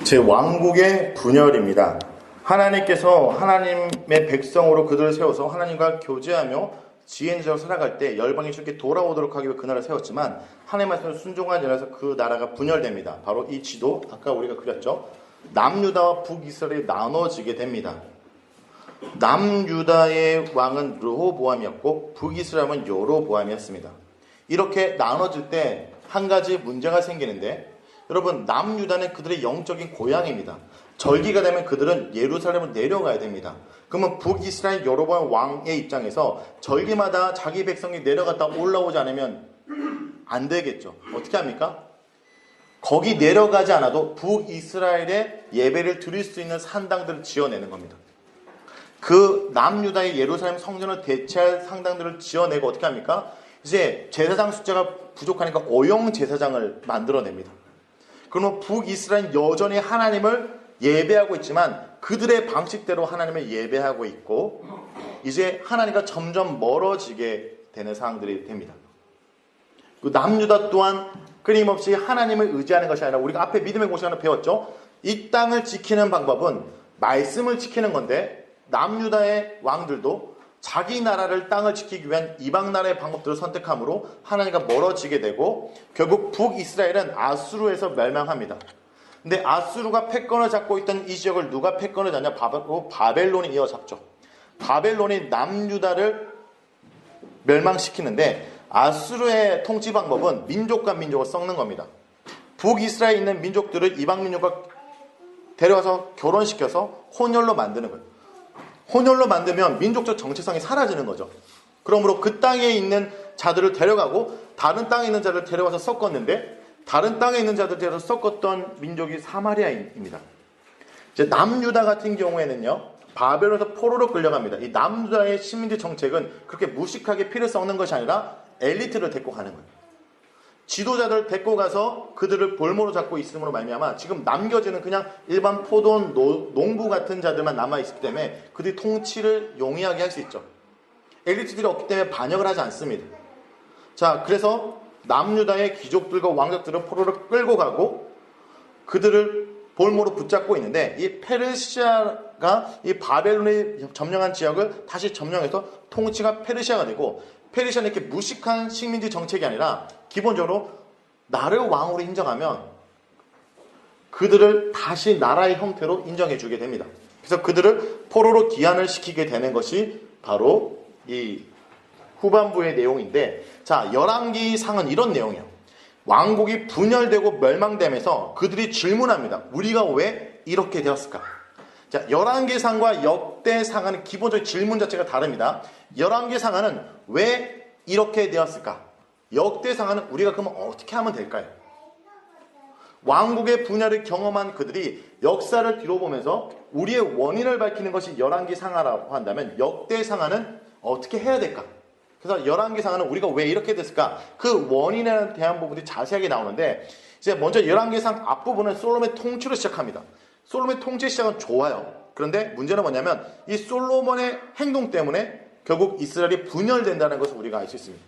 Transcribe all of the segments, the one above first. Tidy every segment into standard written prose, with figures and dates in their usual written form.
제 왕국의 분열입니다. 하나님께서 하나님의 백성으로 그들을 세워서 하나님과 교제하며 지혜 있는 자로 살아갈 때 열방이 쉽게 돌아오도록 하기 위해 그 나라를 세웠지만 하나님의 말씀을 순종하지 않아서 그 나라가 분열됩니다. 바로 이 지도 아까 우리가 그렸죠. 남유다와 북이스라엘이 나눠지게 됩니다. 남유다의 왕은 르호보암이었고 북이스라엘은 여로보암이었습니다. 이렇게 나눠질 때 한 가지 문제가 생기는데, 여러분, 남유다는 그들의 영적인 고향입니다. 절기가 되면 그들은 예루살렘으로 내려가야 됩니다. 그러면 북이스라엘 여로보암 왕의 입장에서 절기마다 자기 백성이 내려갔다 올라오지 않으면 안 되겠죠. 어떻게 합니까? 거기 내려가지 않아도 북이스라엘의 예배를 드릴 수 있는 산당들을 지어내는 겁니다. 그 남유다의 예루살렘 성전을 대체할 상당들을 지어내고 어떻게 합니까? 이제 제사장 숫자가 부족하니까 어용 제사장을 만들어냅니다. 그러면 북이스라엘은 여전히 하나님을 예배하고 있지만 그들의 방식대로 하나님을 예배하고 있고 이제 하나님과 점점 멀어지게 되는 상황들이 됩니다. 그 남유다 또한 끊임없이 하나님을 의지하는 것이 아니라 우리가 앞에 믿음의 공시간을 배웠죠. 이 땅을 지키는 방법은 말씀을 지키는 건데 남유다의 왕들도 자기 나라를 땅을 지키기 위한 이방 나라의 방법들을 선택함으로 하나님과 멀어지게 되고 결국 북이스라엘은 아수르에서 멸망합니다. 근데 아수르가 패권을 잡고 있던 이 지역을 누가 패권을 잡냐? 바벨론이 이어잡죠. 바벨론이 남유다를 멸망시키는데 아수르의 통치 방법은 민족과 민족을 섞는 겁니다. 북이스라엘에 있는 민족들을 이방 민족과 데려와서 결혼시켜서 혼혈로 만드는 거예요. 혼혈로 만들면 민족적 정체성이 사라지는 거죠. 그러므로 그 땅에 있는 자들을 데려가고 다른 땅에 있는 자들을 데려와서 섞었는데 다른 땅에 있는 자들을 데려와서 섞었던 민족이 사마리아입니다. 이제 남유다 같은 경우에는요. 바벨론에서 포로로 끌려갑니다. 이 남유다의 식민지 정책은 그렇게 무식하게 피를 썩는 것이 아니라 엘리트를 데리고 가는 거예요. 지도자들을 데리고 가서 그들을 볼모로 잡고 있음으로 말미암아 지금 남겨지는 그냥 일반 포도원 농부 같은 자들만 남아있기 때문에 그들이 통치를 용이하게 할 수 있죠. 엘리트들이 없기 때문에 반역을 하지 않습니다. 자, 그래서 남유다의 귀족들과 왕족들을 포로로 끌고 가고 그들을 볼모로 붙잡고 있는데 이 페르시아가 이 바벨론이 점령한 지역을 다시 점령해서 통치가 페르시아가 되고 페르시아는 이렇게 무식한 식민지 정책이 아니라 기본적으로 나를 왕으로 인정하면 그들을 다시 나라의 형태로 인정해주게 됩니다. 그래서 그들을 포로로 귀환을 시키게 되는 것이 바로 이 후반부의 내용인데, 자, 열왕기상은 이런 내용이에요. 왕국이 분열되고 멸망되면서 그들이 질문합니다. 우리가 왜 이렇게 되었을까? 자, 열왕기상과 역대상하는 기본적인 질문 자체가 다릅니다. 열왕기상하는 왜 이렇게 되었을까? 역대상하는 우리가 그러면 어떻게 하면 될까요? 왕국의 분열을 경험한 그들이 역사를 뒤로 보면서 우리의 원인을 밝히는 것이 열왕기상하라고 한다면 역대상하는 어떻게 해야 될까? 그래서 열왕기상하는 우리가 왜 이렇게 됐을까? 그 원인에 대한 부분이 자세하게 나오는데 이제 먼저 열왕기상 앞부분은 솔로몬의 통치로 시작합니다. 솔로몬의 통치 시작은 좋아요. 그런데 문제는 뭐냐면 이 솔로몬의 행동 때문에 결국 이스라엘이 분열된다는 것을 우리가 알 수 있습니다.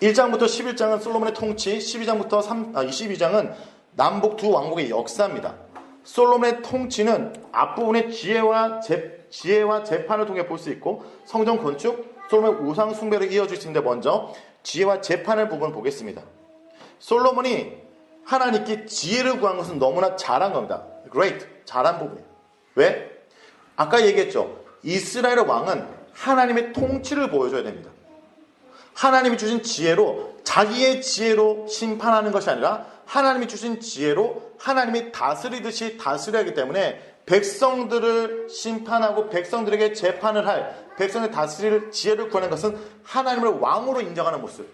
1장부터 11장은 솔로몬의 통치, 12장부터 22장은 남북 두 왕국의 역사입니다. 솔로몬의 통치는 앞부분의 지혜와 재판을 통해 볼 수 있고 성전 건축, 솔로몬의 우상 숭배를 이어줄 수 있는데 먼저 지혜와 재판의 부분을 보겠습니다. 솔로몬이 하나님께 지혜를 구한 것은 너무나 잘한 겁니다. Great, 잘한 부분이에요. 왜? 아까 얘기했죠. 이스라엘의 왕은 하나님의 통치를 보여줘야 됩니다. 하나님이 주신 지혜로 자기의 지혜로 심판하는 것이 아니라 하나님이 주신 지혜로 하나님이 다스리듯이 다스려야 하기 때문에 백성들을 심판하고 백성들에게 재판을 할 백성의 다스릴 지혜를 구하는 것은 하나님을 왕으로 인정하는 모습.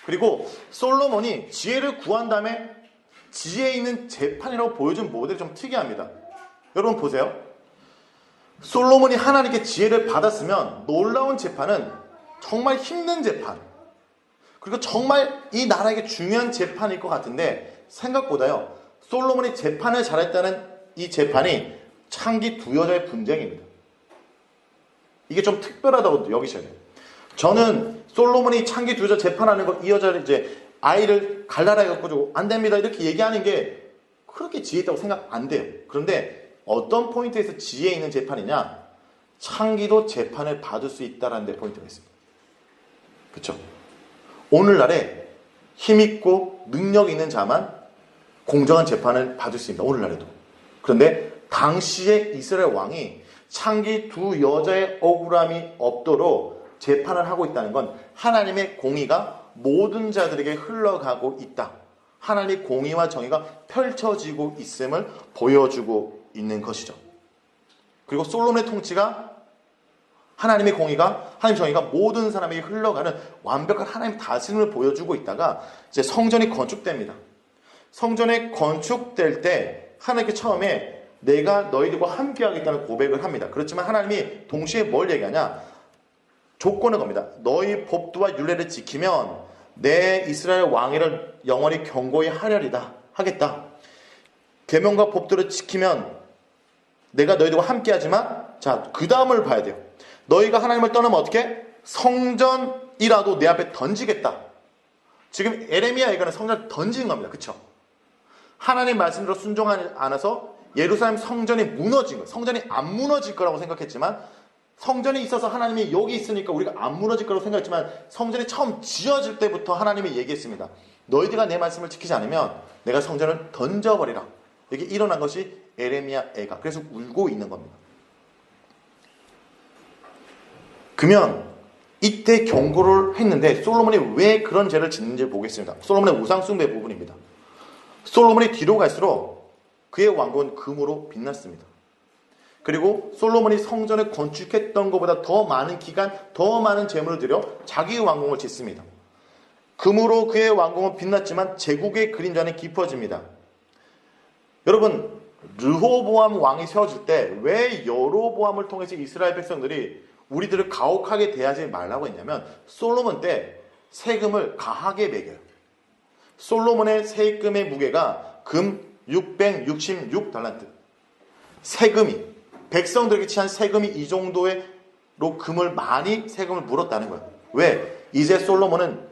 그리고 솔로몬이 지혜를 구한 다음에 지혜 있는 재판이라고 보여준 모델이 좀 특이합니다. 여러분 보세요. 솔로몬이 하나님께 지혜를 받았으면 놀라운 재판은 정말 힘든 재판, 그리고 정말 이 나라에게 중요한 재판일 것 같은데 생각보다요. 솔로몬이 재판을 잘했다는 이 재판이 창기 두 여자의 분쟁입니다. 이게 좀 특별하다고 여기셔야 돼요. 저는 솔로몬이 창기 두 여자 재판하는 거 이 여자를 이제 아이를 갈라라 해갖고 안 됩니다 이렇게 얘기하는 게 그렇게 지혜 있다고 생각 안 돼요. 그런데 어떤 포인트에서 지혜 있는 재판이냐? 창기도 재판을 받을 수 있다는 데 포인트가 있습니다. 그렇죠? 오늘날에 힘있고 능력 있는 자만 공정한 재판을 받을 수 있습니다. 오늘날에도. 그런데 당시에 이스라엘 왕이 창기 두 여자의 억울함이 없도록 재판을 하고 있다는 건 하나님의 공의가 모든 자들에게 흘러가고 있다. 하나님의 공의와 정의가 펼쳐지고 있음을 보여주고 있는 것이죠. 그리고 솔로몬의 통치가 하나님의 공의가, 하나님의 정의가 모든 사람에게 흘러가는 완벽한 하나님의 다스림을 보여주고 있다가 이제 성전이 건축됩니다. 성전이 건축될 때 하나님께 처음에 내가 너희들과 함께 하겠다는 고백을 합니다. 그렇지만 하나님이 동시에 뭘 얘기하냐? 조건을 겁니다. 너희 법도와 율례를 지키면 내 이스라엘 왕위를 영원히 견고히 하겠다. 계명과 법도를 지키면 내가 너희들과 함께 하지만 자, 그 다음을 봐야 돼요. 너희가 하나님을 떠나면 어떻게? 성전이라도 내 앞에 던지겠다. 지금 에레미야 예가는 성전을 던지는 겁니다. 그렇죠? 하나님 말씀대로 순종하지 않아서 예루살렘 성전이 무너진 거예요. 성전이 안 무너질 거라고 생각했지만 성전이 있어서 하나님이 여기 있으니까 우리가 안 무너질 거라고 생각했지만 성전이 처음 지어질 때부터 하나님이 얘기했습니다. 너희들가 내 말씀을 지키지 않으면 내가 성전을 던져버리라. 이게 일어난 것이 에레미야 애가. 그래서 울고 있는 겁니다. 그러면 이때 경고를 했는데 솔로몬이 왜 그런 죄를 짓는지 보겠습니다. 솔로몬의 우상숭배 부분입니다. 솔로몬이 뒤로 갈수록 그의 왕국은 금으로 빛났습니다. 그리고 솔로몬이 성전을 건축했던 것보다 더 많은 기간, 더 많은 재물을 들여 자기의 왕궁을 짓습니다. 금으로 그의 왕궁은 빛났지만 제국의 그림자는 깊어집니다. 여러분, 르호보암 왕이 세워질 때 왜 여로보암을 통해서 이스라엘 백성들이 우리들을 가혹하게 대하지 말라고 했냐면 솔로몬 때 세금을 가하게 매겨요. 솔로몬의 세금의 무게가 금 666달란트. 세금이 백성들에게 치한 세금이 이 정도로 금을 많이 세금을 물었다는 거예요. 왜? 이제 솔로몬은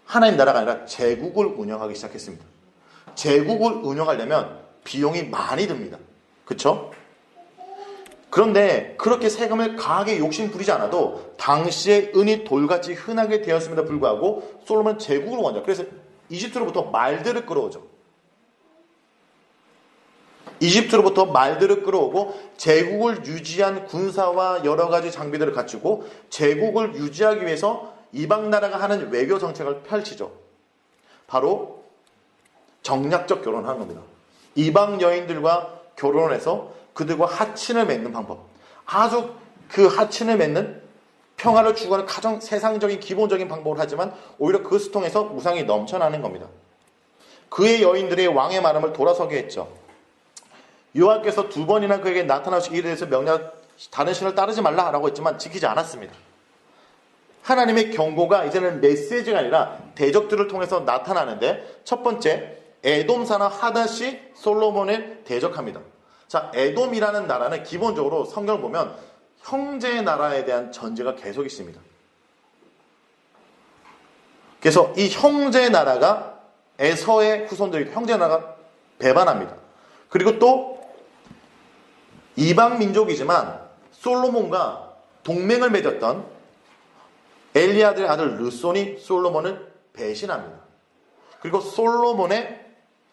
하나님 나라가 아니라 제국을 운영하기 시작했습니다. 제국을 운영하려면 비용이 많이 듭니다. 그렇죠? 그런데 그렇게 세금을 강하게 욕심 부리지 않아도 당시에 은이 돌같이 흔하게 되었음에도 불구하고 솔로몬은 제국을 원해요. 그래서 이집트로부터 말들을 끌어오죠. 이집트로부터 말들을 끌어오고 제국을 유지한 군사와 여러 가지 장비들을 갖추고 제국을 유지하기 위해서 이방 나라가 하는 외교 정책을 펼치죠. 바로 정략적 결혼을 하는 겁니다. 이방 여인들과 결혼해서 그들과 하친을 맺는 방법. 아주 그 하친을 맺는 평화를 추구하는 가장 세상적인 기본적인 방법을 하지만 오히려 그것을 통해서 우상이 넘쳐나는 겁니다. 그의 여인들의 왕의 말함을 돌아서게 했죠. 여호와께서 2번이나 그에게 나타나시기 이에 대해서 명령 다른 신을 따르지 말라라고 했지만 지키지 않았습니다. 하나님의 경고가 이제는 메시지가 아니라 대적들을 통해서 나타나는데 첫 번째 에돔사나 하닷이 솔로몬을 대적합니다. 자, 에돔이라는 나라는 기본적으로 성경을 보면 형제 나라에 대한 전제가 계속 있습니다. 그래서 이 형제 나라가 에서의 후손들이 형제 나라가 배반합니다. 그리고 또 이방 민족이지만 솔로몬과 동맹을 맺었던 엘리아들의 아들 르손이 솔로몬을 배신합니다. 그리고 솔로몬의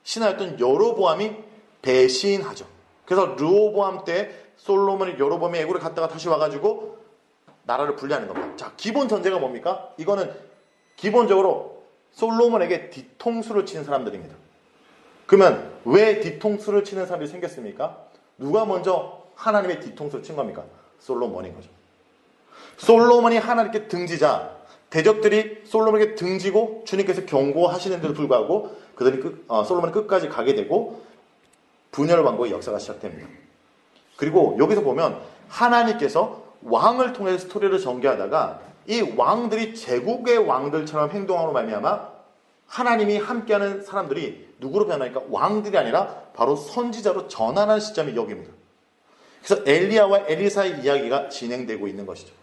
신하였던 여로보암이 배신하죠. 그래서 르호보암 때 솔로몬이 여로보암의 애고를 갔다가 다시 와가지고 나라를 분리하는 겁니다. 자, 기본 전제가 뭡니까? 이거는 기본적으로 솔로몬에게 뒤통수를 치는 사람들입니다. 그러면 왜 뒤통수를 치는 사람이 생겼습니까? 누가 먼저 하나님의 뒤통수를 친 겁니까? 솔로몬인 거죠. 솔로몬이 하나님께 등지자 대적들이 솔로몬에게 등지고 주님께서 경고하시는데도 불구하고 그들이 솔로몬이 끝까지 가게 되고 분열 왕국의 역사가 시작됩니다. 그리고 여기서 보면 하나님께서 왕을 통해서 스토리를 전개하다가 이 왕들이 제국의 왕들처럼 행동함으로 말미암아 하나님이 함께하는 사람들이 누구로 변하니까 왕들이 아니라 바로 선지자로 전환하는 시점이 여기입니다. 그래서 엘리야와 엘리사의 이야기가 진행되고 있는 것이죠.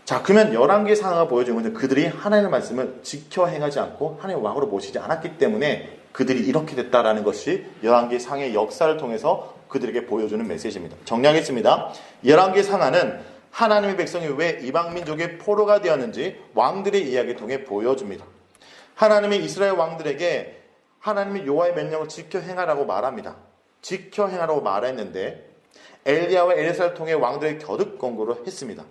자, 그러면 열왕기 상하가 보여주는 것은 그들이 하나님의 말씀을 지켜 행하지 않고 하나님의 왕으로 모시지 않았기 때문에 그들이 이렇게 됐다라는 것이 열왕기 상의 역사를 통해서 그들에게 보여주는 메시지입니다. 정리하겠습니다. 열왕기 상하는 하나님의 백성이 왜 이방 민족의 포로가 되었는지 왕들의 이야기를 통해 보여줍니다. 하나님이 이스라엘 왕들에게 하나님의 여호와의 명령을 지켜 행하라고 말합니다. 지켜 행하라고 말했는데 엘리야와 엘리사를 통해 왕들의 겨듭 권고를 했습니다.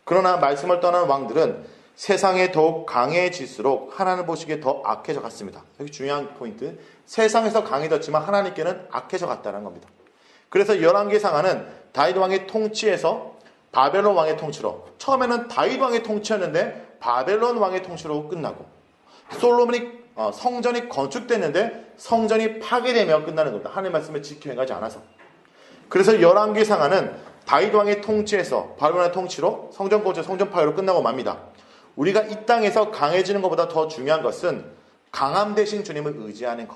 그러나 말씀을 떠난 왕들은 세상에 더욱 강해질수록 하나님 보시기에 더 악해져 갔습니다. 여기 중요한 포인트. 세상에서 강해졌지만 하나님께는 악해져 갔다는 겁니다. 그래서 열왕기 상하는 다윗 왕의 통치에서 바벨론 왕의 통치로, 처음에는 다윗 왕의 통치였는데 바벨론 왕의 통치로 끝나고, 솔로몬이 성전이 건축됐는데 성전이 파괴되며 끝나는 겁니다. 하나님의 말씀을 지켜 행하지 않아서. 그래서 열왕기 상하는 다윗 왕의 통치에서 바벨론의 통치로, 성전 건축, 성전 파괴로 끝나고 맙니다. 우리가 이 땅에서 강해지는 것보다 더 중요한 것은 강함 대신 주님을 의지하는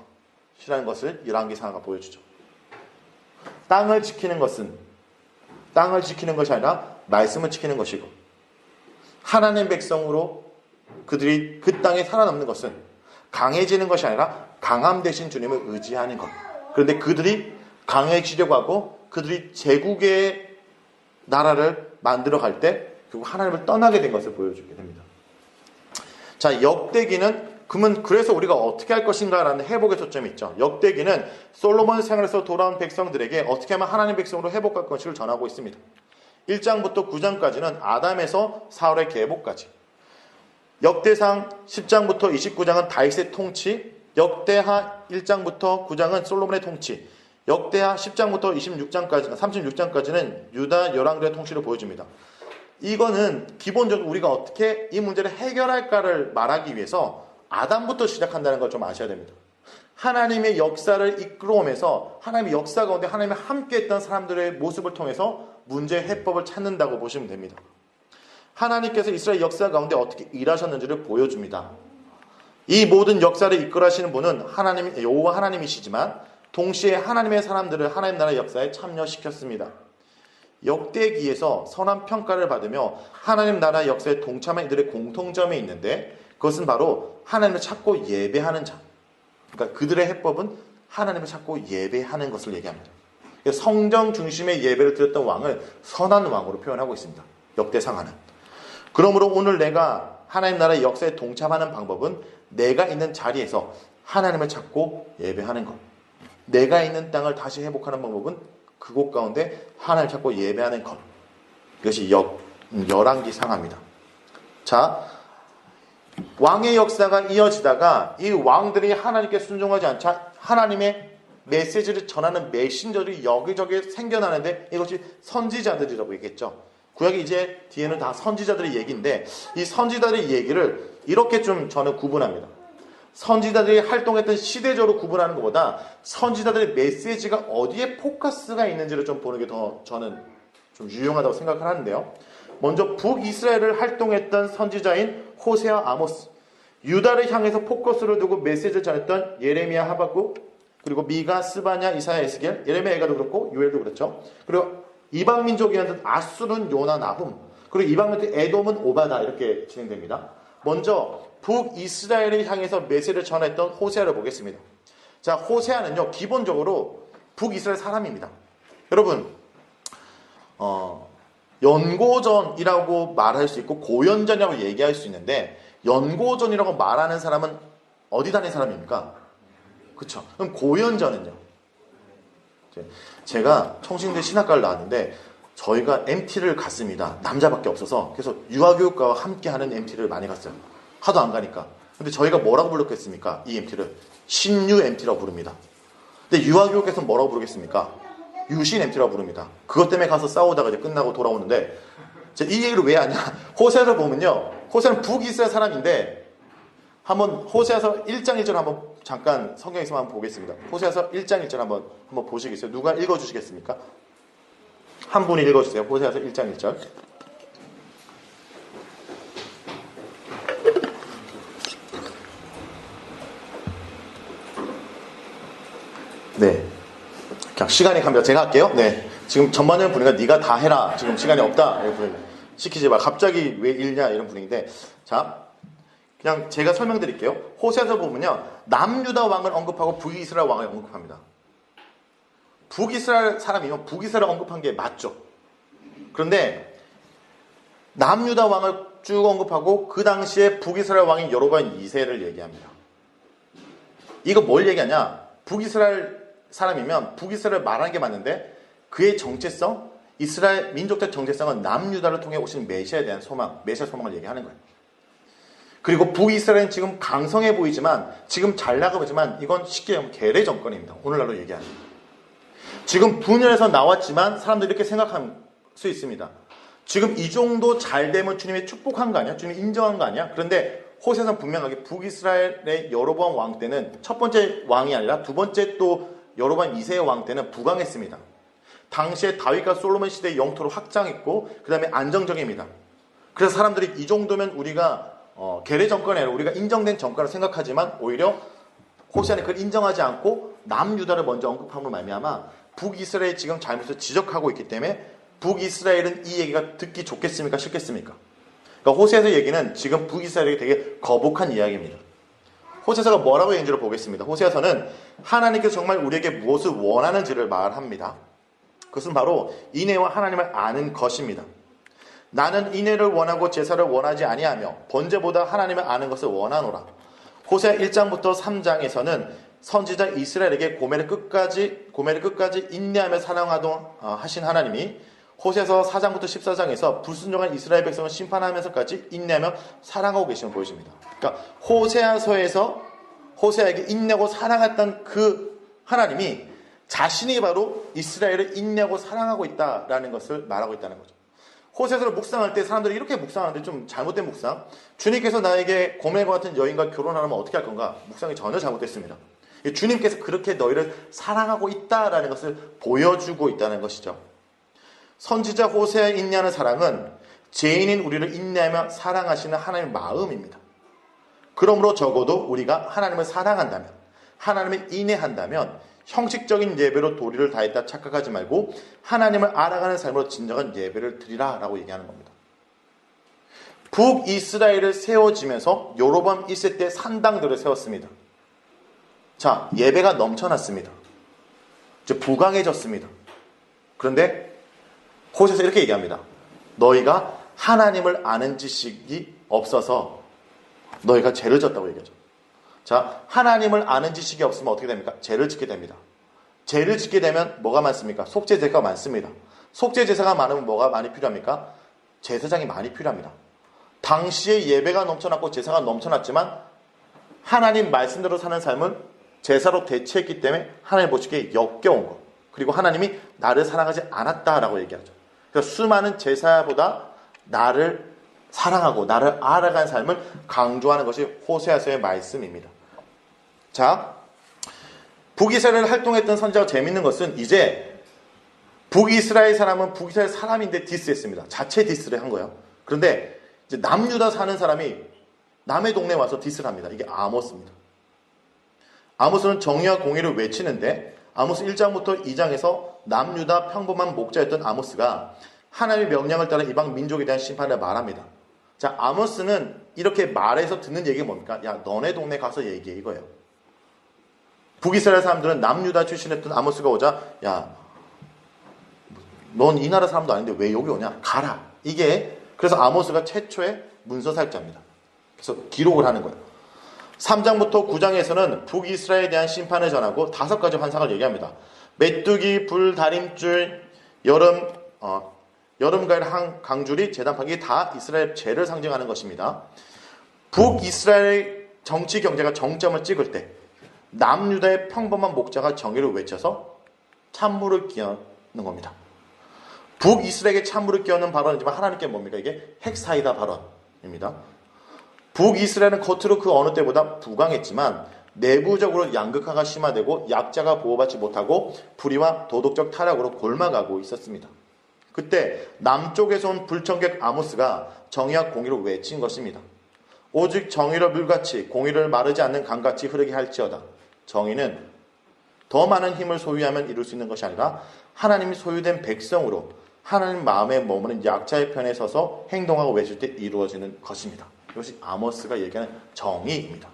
것이라는 것을 열왕기 상하가 보여주죠. 땅을 지키는 것은 땅을 지키는 것이 아니라 말씀을 지키는 것이고, 하나님 백성으로 그들이 그 땅에 살아남는 것은 강해지는 것이 아니라 강함 대신 주님을 의지하는 것. 그런데 그들이 강해지려고 하고 그들이 제국의 나라를 만들어 갈 때 결국 하나님을 떠나게 된 것을 보여주게 됩니다. 자, 역대기는 그러면 그래서 우리가 어떻게 할 것인가라는 회복의 초점이 있죠. 역대기는 솔로몬 생활에서 돌아온 백성들에게 어떻게 하면 하나님 백성으로 회복할 것을 전하고 있습니다. 1장부터 9장까지는 아담에서 사울의 계복까지, 역대상 10장부터 29장은 다윗의 통치, 역대하 1장부터 9장은 솔로몬의 통치, 역대하 10장부터 26장까지, 36장까지는 유다 열왕들의 통치를 보여줍니다. 이거는 기본적으로 우리가 어떻게 이 문제를 해결할까를 말하기 위해서 아담부터 시작한다는 걸 좀 아셔야 됩니다. 하나님의 역사를 이끌어오면서 하나님의 역사 가운데 하나님이 함께했던 사람들의 모습을 통해서 문제 해법을 찾는다고 보시면 됩니다. 하나님께서 이스라엘 역사 가운데 어떻게 일하셨는지를 보여줍니다. 이 모든 역사를 이끌어하시는 분은 하나님, 여호와 하나님이시지만 동시에 하나님의 사람들을 하나님 나라의 역사에 참여시켰습니다. 역대기에서 선한 평가를 받으며 하나님 나라의 역사에 동참한 이들의 공통점이 있는데, 그것은 바로 하나님을 찾고 예배하는 자. 그러니까 그들의 해법은 하나님을 찾고 예배하는 것을 얘기합니다. 성정 중심의 예배를 드렸던 왕을 선한 왕으로 표현하고 있습니다. 역대상하는. 그러므로 오늘 내가 하나님 나라의 역사에 동참하는 방법은 내가 있는 자리에서 하나님을 찾고 예배하는 것. 내가 있는 땅을 다시 회복하는 방법은 그곳 가운데 하나님을 찾고 예배하는 것. 이것이 열왕기 상하입니다. 자, 왕의 역사가 이어지다가 이 왕들이 하나님께 순종하지 않자 하나님의 메시지를 전하는 메신저들이 여기저기 생겨나는데, 이것이 선지자들이라고 얘기했죠. 구약이 이제 뒤에는 다 선지자들의 얘기인데, 이 선지자들의 얘기를 이렇게 좀 저는 구분합니다. 선지자들이 활동했던 시대적으로 구분하는 것보다 선지자들의 메시지가 어디에 포커스가 있는지를 좀 보는 게 더 저는 좀 유용하다고 생각을 하는데요. 먼저 북이스라엘을 활동했던 선지자인 호세아, 아모스, 유다를 향해서 포커스를 두고 메시지를 전했던 예레미야, 하박국, 그리고 미가, 스바냐, 이사야, 에스겔, 예레미야, 에가도 그렇고 요엘도 그렇죠. 그리고 이방 민족이었던 아술은 요나, 나훔, 그리고 이방 민족 에돔은 오바다, 이렇게 진행됩니다. 먼저 북이스라엘을 향해서 메시지를 전했던 호세아를 보겠습니다. 자, 호세아는요 기본적으로 북이스라엘 사람입니다. 여러분, 연고전이라고 말할 수 있고 고연전이라고 얘기할 수 있는데, 연고전이라고 말하는 사람은 어디 다닌 사람입니까? 그렇죠. 그럼 고연전은요? 제가 청신대 신학과를 나왔는데 저희가 MT를 갔습니다. 남자밖에 없어서. 그래서 유아교육과와 함께하는 MT를 많이 갔어요. 하도 안 가니까. 근데 저희가 뭐라고 부르겠습니까? 이 MT를 신유 MT라고 부릅니다. 근데 유아교육에서는 뭐라고 부르겠습니까? 유신 MT라고 부릅니다. 그것 때문에 가서 싸우다가 이제 끝나고 돌아오는데, 이 얘기를 왜 하냐? 호세아를 보면요, 호세아는 북이스라엘 사람인데, 한번 호세아서 1장 1절 한번 잠깐 성경에서 한번 보겠습니다. 호세아서 1장 1절 한번 보시겠어요? 누가 읽어주시겠습니까? 한 분이 읽어주세요. 호세아서 1장 1절. 네. 그냥 시간이 갑니다. 제가 할게요. 네. 지금 전반적으로 보니까 네가 다 해라. 지금 시간이 없다. 시키지 마. 갑자기 왜 읽냐 이런 분위기인데, 자 그냥 제가 설명드릴게요. 호세아서 보면요, 남유다 왕을 언급하고 북이스라엘 왕을 언급합니다. 북이스라엘 사람이면 북이스라엘 언급한 게 맞죠. 그런데 남유다 왕을 쭉 언급하고 그 당시에 북이스라엘 왕인 여로보암 2세를 얘기합니다. 이거 뭘 얘기하냐? 북이스라엘 사람이면 북이스라엘 말하는 게 맞는데 그의 정체성, 이스라엘 민족적 정체성은 남유다를 통해 오신 메시아에 대한 소망, 메시아 소망을 얘기하는 거예요. 그리고 북이스라엘은 지금 강성해 보이지만, 지금 잘 나가 보이지만 이건 쉽게 얘기하면 계래 정권입니다. 오늘날로 얘기하는. 지금 분열해서 나왔지만 사람들이 이렇게 생각할 수 있습니다. 지금 이 정도 잘 되면 주님이 축복한 거 아니야? 주님이 인정한 거 아니야? 그런데 호세아서는 분명하게 북이스라엘의 여로보암 왕 때는 첫 번째 왕이 아니라 두 번째 또 여로보암 2세의 왕 때는 부강했습니다. 당시에 다윗과 솔로몬 시대의 영토로 확장했고 그 다음에 안정적입니다. 그래서 사람들이 이 정도면 우리가 계래 정권이 아니라 우리가 인정된 정권을 생각하지만 오히려 호세아는 그걸 인정하지 않고 남유다를 먼저 언급함으로 말미암아 북이스라엘이 지금 잘못을 지적하고 있기 때문에 북이스라엘은 이 얘기가 듣기 좋겠습니까? 싫겠습니까? 그러니까 호세아서 얘기는 지금 북이스라엘에게 되게 거북한 이야기입니다. 호세아서가 뭐라고 얘기인지를 보겠습니다. 호세아서는 하나님께서 정말 우리에게 무엇을 원하는지를 말합니다. 그것은 바로 인애와 하나님을 아는 것입니다. 나는 인애를 원하고 제사를 원하지 아니하며 번제보다 하나님을 아는 것을 원하노라. 호세아 1장부터 3장에서는 선지자 이스라엘에게 고멜을 끝까지 인내하며 사랑하도록 하신 하나님이 호세아서 4장부터 14장에서 불순종한 이스라엘 백성을 심판하면서까지 인내하며 사랑하고 계심을 보여줍니다. 그러니까 호세아서에서 호세아에게 인내하고 사랑했던 그 하나님이 자신이 바로 이스라엘을 인내하고 사랑하고 있다라는 것을 말하고 있다는 거죠. 호세아서를 묵상할 때 사람들이 이렇게 묵상하는데 좀 잘못된 묵상. 주님께서 나에게 고멜과 같은 여인과 결혼하면 어떻게 할 건가? 묵상이 전혀 잘못됐습니다. 주님께서 그렇게 너희를 사랑하고 있다라는 것을 보여주고 있다는 것이죠. 선지자 호세아의 인내하는 사랑은 죄인인 우리를 인내하며 사랑하시는 하나님의 마음입니다. 그러므로 적어도 우리가 하나님을 사랑한다면, 하나님을 인내한다면 형식적인 예배로 도리를 다했다 착각하지 말고 하나님을 알아가는 삶으로 진정한 예배를 드리라 라고 얘기하는 겁니다. 북이스라엘을 세워지면서 여로보암 1세 때 산당들을 세웠습니다. 자, 예배가 넘쳐났습니다. 이제 부강해졌습니다. 그런데 호세아서 이렇게 얘기합니다. 너희가 하나님을 아는 지식이 없어서 너희가 죄를 졌다고 얘기하죠. 자, 하나님을 아는 지식이 없으면 어떻게 됩니까? 죄를 짓게 됩니다. 죄를 짓게 되면 뭐가 많습니까? 속죄제가 많습니다. 속죄제사가 많으면 뭐가 많이 필요합니까? 제사장이 많이 필요합니다. 당시에 예배가 넘쳐났고 제사가 넘쳐났지만 하나님 말씀대로 사는 삶을 제사로 대체했기 때문에 하나님 보시기에 역겨운 것. 그리고 하나님이 나를 사랑하지 않았다라고 얘기하죠. 그래서 수많은 제사보다 나를 사랑하고 나를 알아간 삶을 강조하는 것이 호세아서의 말씀입니다. 자, 북이스라엘 활동했던 선지자가 재밌는 것은 이제 북이스라엘 사람은 북이스라엘 사람인데 디스했습니다. 자체 디스를 한 거예요. 그런데 이제 남유다 사는 사람이 남의 동네에 와서 디스를 합니다. 이게 아모스입니다. 아모스는 정의와 공의를 외치는데 아모스 1장부터 2장에서 남유다 평범한 목자였던 아모스가 하나님의 명령을 따라 이방 민족에 대한 심판을 말합니다. 자, 아모스는 이렇게 말해서 듣는 얘기가 뭡니까? 야, 너네 동네 가서 얘기해 이거예요. 북이스라엘 사람들은 남유다 출신이었던 아모스가 오자 야, 넌 이 나라 사람도 아닌데 왜 여기 오냐? 가라. 이게 그래서 아모스가 최초의 문서사역자입니다. 그래서 기록을 하는 거예요. 3장부터 9장에서는 북이스라엘에 대한 심판을 전하고 5가지 환상을 얘기합니다. 메뚜기, 불, 다림줄, 여름가을 강줄이 재단판기 다 이스라엘 죄를 상징하는 것입니다. 북이스라엘의 정치 경제가 정점을 찍을 때 남유다의 평범한 목자가 정의를 외쳐서 찬물을 끼얹는 겁니다. 북이스라엘에게 찬물을 끼얹는 발언이지만 하나님께 뭡니까? 이게 핵사이다 발언입니다. 북이스라엘은 겉으로 그 어느 때보다 부강했지만 내부적으로 양극화가 심화되고 약자가 보호받지 못하고 불의와 도덕적 타락으로 골마가고 있었습니다. 그때 남쪽에서 온 불청객 아모스가 정의와 공의를 외친 것입니다. 오직 정의를 물같이 공의를 마르지 않는 강같이 흐르게 할지어다. 정의는 더 많은 힘을 소유하면 이룰 수 있는 것이 아니라 하나님이 소유된 백성으로 하나님 마음에 머무는 약자의 편에 서서 행동하고 외칠 때 이루어지는 것입니다. 이것이 아모스가 얘기하는 정의입니다.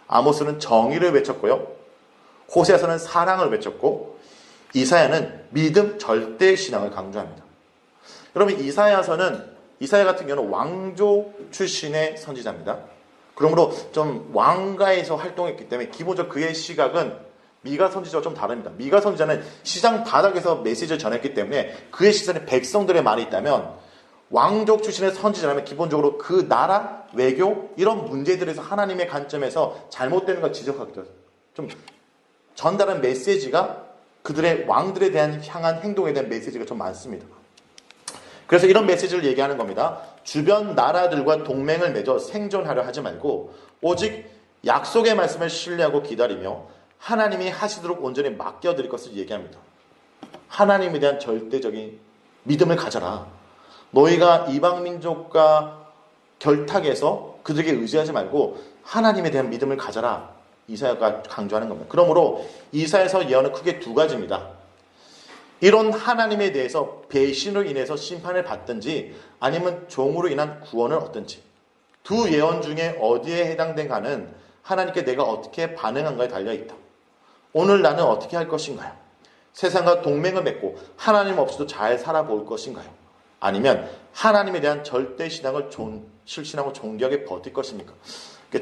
아모스는 정의를 외쳤고요. 호세아서는 사랑을 외쳤고 이사야는 믿음, 절대 신앙을 강조합니다. 그러면 이사야 같은 경우는 왕조 출신의 선지자입니다. 그러므로 좀 왕가에서 활동했기 때문에 기본적으로 그의 시각은 미가 선지자와 좀 다릅니다. 미가 선지자는 시장 바닥에서 메시지를 전했기 때문에 그의 시선에 백성들의 말이 있다면 왕족 출신의 선지자라면 기본적으로 그 나라, 외교 이런 문제들에서 하나님의 관점에서 잘못되는 걸 지적하기도 해요. 좀 전달한 메시지가 그들의 왕들에 대한 향한 행동에 대한 메시지가 좀 많습니다. 그래서 이런 메시지를 얘기하는 겁니다. 주변 나라들과 동맹을 맺어 생존하려 하지 말고 오직 약속의 말씀을 신뢰하고 기다리며 하나님이 하시도록 온전히 맡겨드릴 것을 얘기합니다. 하나님에 대한 절대적인 믿음을 가져라. 너희가 이방민족과 결탁해서 그들에게 의지하지 말고 하나님에 대한 믿음을 가져라. 이사야가 강조하는 겁니다. 그러므로 이사야에서 예언은 크게 두 가지입니다. 이런 하나님에 대해서 배신으로 인해서 심판을 받든지 아니면 종으로 인한 구원을 얻든지 두 예언 중에 어디에 해당된가는 하나님께 내가 어떻게 반응한가에 달려있다. 오늘 나는 어떻게 할 것인가요? 세상과 동맹을 맺고 하나님 없이도 잘 살아볼 것인가요? 아니면 하나님에 대한 절대신앙을 실신하고 존경하게 버틸 것입니까?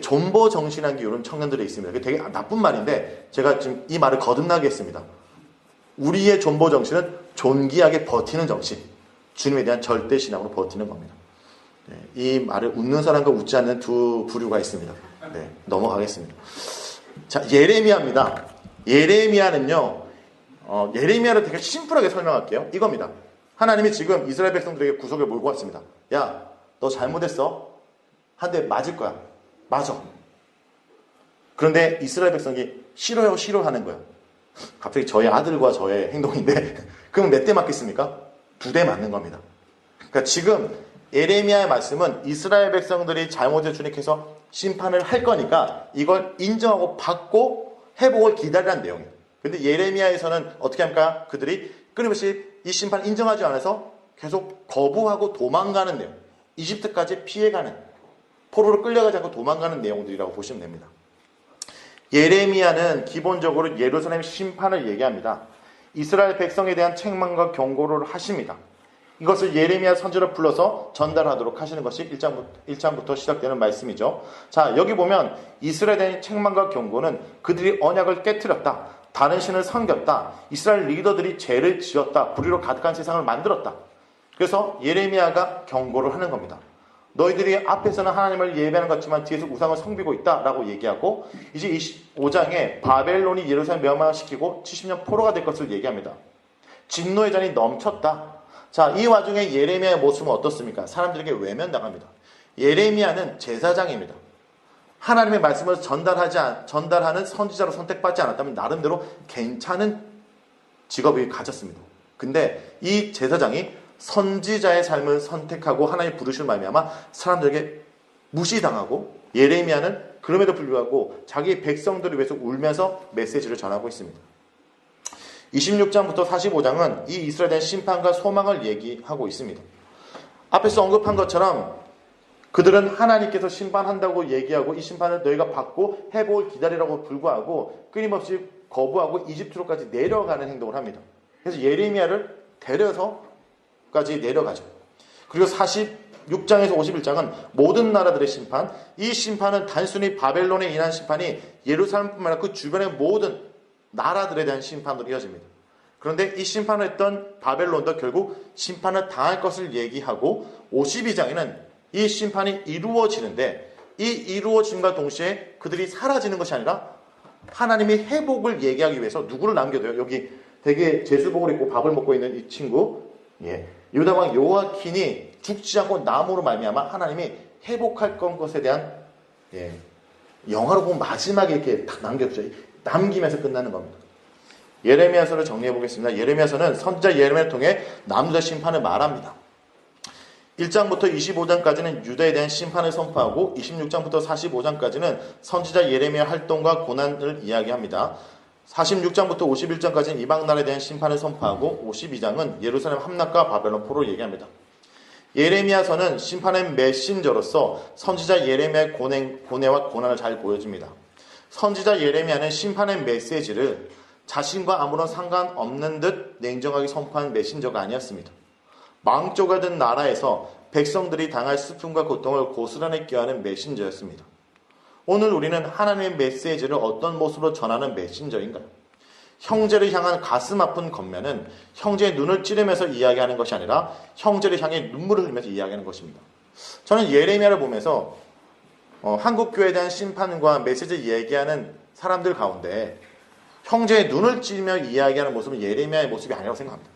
존버정신한 기울은 청년들에 있습니다. 그게 되게 나쁜 말인데 제가 지금 이 말을 거듭나게 했습니다. 우리의 존버정신은 존귀하게 버티는 정신, 주님에 대한 절대신앙으로 버티는 겁니다. 이 말을 웃는 사람과 웃지 않는 두 부류가 있습니다. 넘어가겠습니다. 자, 예레미야입니다. 예레미야는요, 예레미야를 되게 심플하게 설명할게요. 이겁니다. 하나님이 지금 이스라엘 백성들에게 구속에 몰고 왔습니다. 야, 너 잘못했어. 한 대 맞을 거야. 맞아. 그런데 이스라엘 백성이 싫어요, 싫어하는 거야. 갑자기 저의 아들과 저의 행동인데 그럼 몇 대 맞겠습니까? 2대 맞는 겁니다. 그러니까 지금 예레미야의 말씀은 이스라엘 백성들이 잘못을 주nik해서 심판을 할 거니까 이걸 인정하고 받고 회복을 기다리라는 내용이에요. 그런데 예레미야에서는 어떻게 합니까? 그들이 끊임없이 이 심판을 인정하지 않아서 계속 거부하고 도망가는 내용, 이집트까지 피해가는, 포로로 끌려가지 않고 도망가는 내용들이라고 보시면 됩니다. 예레미야는 기본적으로 예루살렘 심판을 얘기합니다. 이스라엘 백성에 대한 책망과 경고를 하십니다. 이것을 예레미야 선지자로 불러서 전달하도록 하시는 것이 1장부터 시작되는 말씀이죠. 자, 여기 보면 이스라엘에 대한 책망과 경고는 그들이 언약을 깨트렸다, 다른 신을 섬겼다, 이스라엘 리더들이 죄를 지었다, 불의로 가득한 세상을 만들었다. 그래서 예레미야가 경고를 하는 겁니다. 너희들이 앞에서는 하나님을 예배하는 것 같지만 뒤에서 우상을 섬기고 있다라고 얘기하고, 이제 25장에 바벨론이 예루살렘 멸망시키고 70년 포로가 될 것을 얘기합니다. 진노의 잔이 넘쳤다. 자, 이 와중에 예레미야의 모습은 어떻습니까? 사람들에게 외면당합니다. 예레미야는 제사장입니다. 하나님의 말씀을 전달하는 선지자로 선택받지 않았다면 나름대로 괜찮은 직업을 가졌습니다. 근데 이 제사장이 선지자의 삶을 선택하고 하나님 부르실 말미암아 사람들에게 무시당하고, 예레미야는 그럼에도 불구하고 자기 백성들을 위해서 울면서 메시지를 전하고 있습니다. 26장부터 45장은 이 이스라엘에 대한 심판과 소망을 얘기하고 있습니다. 앞에서 언급한 것처럼 그들은 하나님께서 심판한다고 얘기하고 이 심판을 너희가 받고 회복을 기다리라고 불구하고 끊임없이 거부하고 이집트로까지 내려가는 행동을 합니다. 그래서 예레미야를 데려서까지 내려가죠. 그리고 46장에서 51장은 모든 나라들의 심판, 이 심판은 단순히 바벨론에 인한 심판이 예루살렘뿐만 아니라 그 주변의 모든 나라들에 대한 심판으로 이어집니다. 그런데 이 심판을 했던 바벨론도 결국 심판을 당할 것을 얘기하고, 52장에는 이 심판이 이루어지는데 이 이루어짐과 동시에 그들이 사라지는 것이 아니라 하나님이 회복을 얘기하기 위해서 누구를 남겨둬요? 여기 되게 제수복을 입고 밥을 먹고 있는 이 친구, 유다왕 요아킨이 죽지 않고 남으로 말미암아 하나님이 회복할 것에 대한 영화로 보면 마지막에 이렇게 딱 남겨두죠. 남기면서 끝나는 겁니다. 예레미야서를 정리해 보겠습니다. 예레미야서는 선지자 예레미야를 통해 남유다 심판을 말합니다. 1장부터 25장까지는 유다에 대한 심판을 선포하고 26장부터 45장까지는 선지자 예레미야 활동과 고난을 이야기합니다. 46장부터 51장까지는 이방 나라에 대한 심판을 선포하고 52장은 예루살렘 함락과 바벨론 포로를 얘기합니다. 예레미야서는 심판의 메신저로서 선지자 예레미야의 고뇌와 고난을 잘 보여줍니다. 선지자 예레미야는 심판의 메시지를 자신과 아무런 상관없는 듯 냉정하게 선포한 메신저가 아니었습니다. 망조가 된 나라에서 백성들이 당할 슬픔과 고통을 고스란히 껴안은 메신저였습니다. 오늘 우리는 하나님의 메시지를 어떤 모습으로 전하는 메신저인가요? 형제를 향한 가슴 아픈 겉면은 형제의 눈을 찌르면서 이야기하는 것이 아니라 형제를 향해 눈물을 흘리면서 이야기하는 것입니다. 저는 예레미야를 보면서 한국교회에 대한 심판과 메시지를 얘기하는 사람들 가운데 형제의 눈을 찌르며 이야기하는 모습은 예레미야의 모습이 아니라고 생각합니다.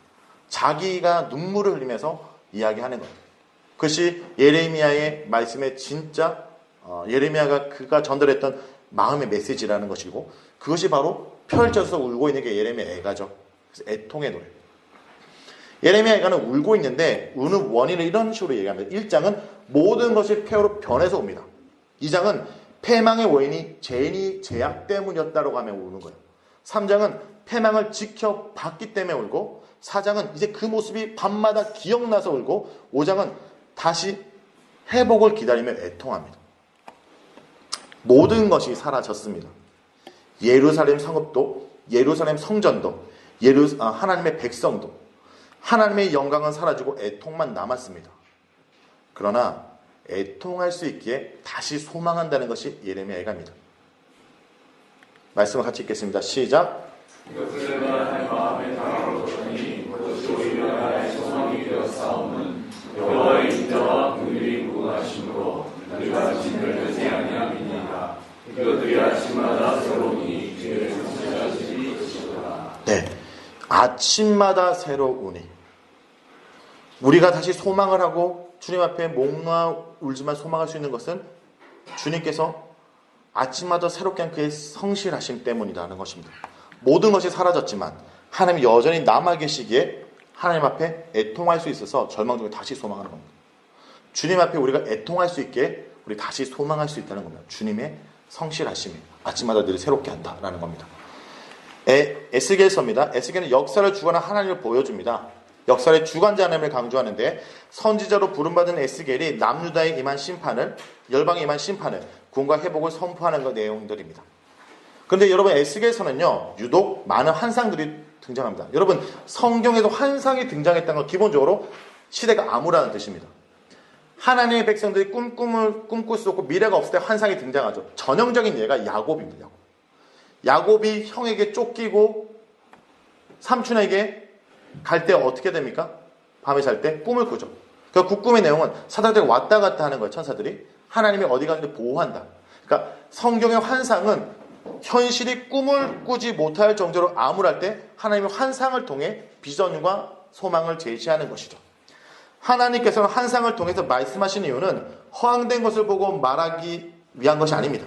자기가 눈물을 흘리면서 이야기하는 거예요. 그것이 예레미야의 말씀의 진짜 예레미야가 그가 전달했던 마음의 메시지라는 것이고 그것이 바로 펼쳐서 울고 있는 게 예레미야 애가죠. 그래서 애통의 노래. 예레미야 애가는 울고 있는데 우는 원인을 이런 식으로 얘기합니다. 1장은 모든 것이 폐허로 변해서 옵니다. 2장은 패망의 원인이 죄인이 죄악 때문이었다고 하며 우는 거예요. 3장은 패망을 지켜봤기 때문에 울고 4장은 이제 그 모습이 밤마다 기억나서 울고 5장은 다시 회복을 기다리며 애통합니다. 모든 것이 사라졌습니다. 예루살렘 성읍도, 예루살렘 성전도, 하나님의 백성도, 하나님의 영광은 사라지고 애통만 남았습니다. 그러나 애통할 수 있기에 다시 소망한다는 것이 예레미야 애가입니다. 말씀을 같이 읽겠습니다. 시작. 여호와의 인자와 긍휼이 무궁하심으로 우리가 진멸되지 아니함이니이다. 이것들이 아침마다 새로우니 주의 성취하시리 것이로다. 네, 아침마다 새로우니 우리가 다시 소망을 하고 주님 앞에 목 놓아 울지만 소망할 수 있는 것은 주님께서 아침마다 새롭게 한 그의 성실하심 때문이라는 것입니다. 모든 것이 사라졌지만 하나님이 여전히 남아 계시기에 하나님 앞에 애통할 수 있어서 절망 중에 다시 소망하는 겁니다. 주님 앞에 우리가 애통할 수 있게 우리 다시 소망할 수 있다는 겁니다. 주님의 성실하심이 아침마다 늘 새롭게 한다라는 겁니다. 에스겔서입니다. 에스겔은 역사를 주관한 하나님을 보여줍니다. 역사의 주관자 하나님을 강조하는데 선지자로 부름받은 에스겔이 남유다에 임한 심판을, 열방에 임한 심판을, 구원과 회복을 선포하는 그 내용들입니다. 그런데 여러분 에스겔서는요 유독 많은 환상들이 등장합니다. 여러분 성경에도 환상이 등장했다는 건 기본적으로 시대가 암울하는 뜻입니다. 하나님의 백성들이 꿈을 꿈꿀 수 없고 미래가 없을 때 환상이 등장하죠. 전형적인 예가 야곱입니다. 야곱이 형에게 쫓기고 삼촌에게 갈 때 어떻게 됩니까? 밤에 잘 때 꿈을 꾸죠. 그 꿈의 내용은 사자들이 왔다 갔다 하는 거예요. 천사들이 하나님이 어디 가는데 보호한다. 그러니까 성경의 환상은 현실이 꿈을 꾸지 못할 정도로 암울할 때 하나님의 환상을 통해 비전과 소망을 제시하는 것이죠. 하나님께서는 환상을 통해서 말씀하신 이유는 허황된 것을 보고 말하기 위한 것이 아닙니다.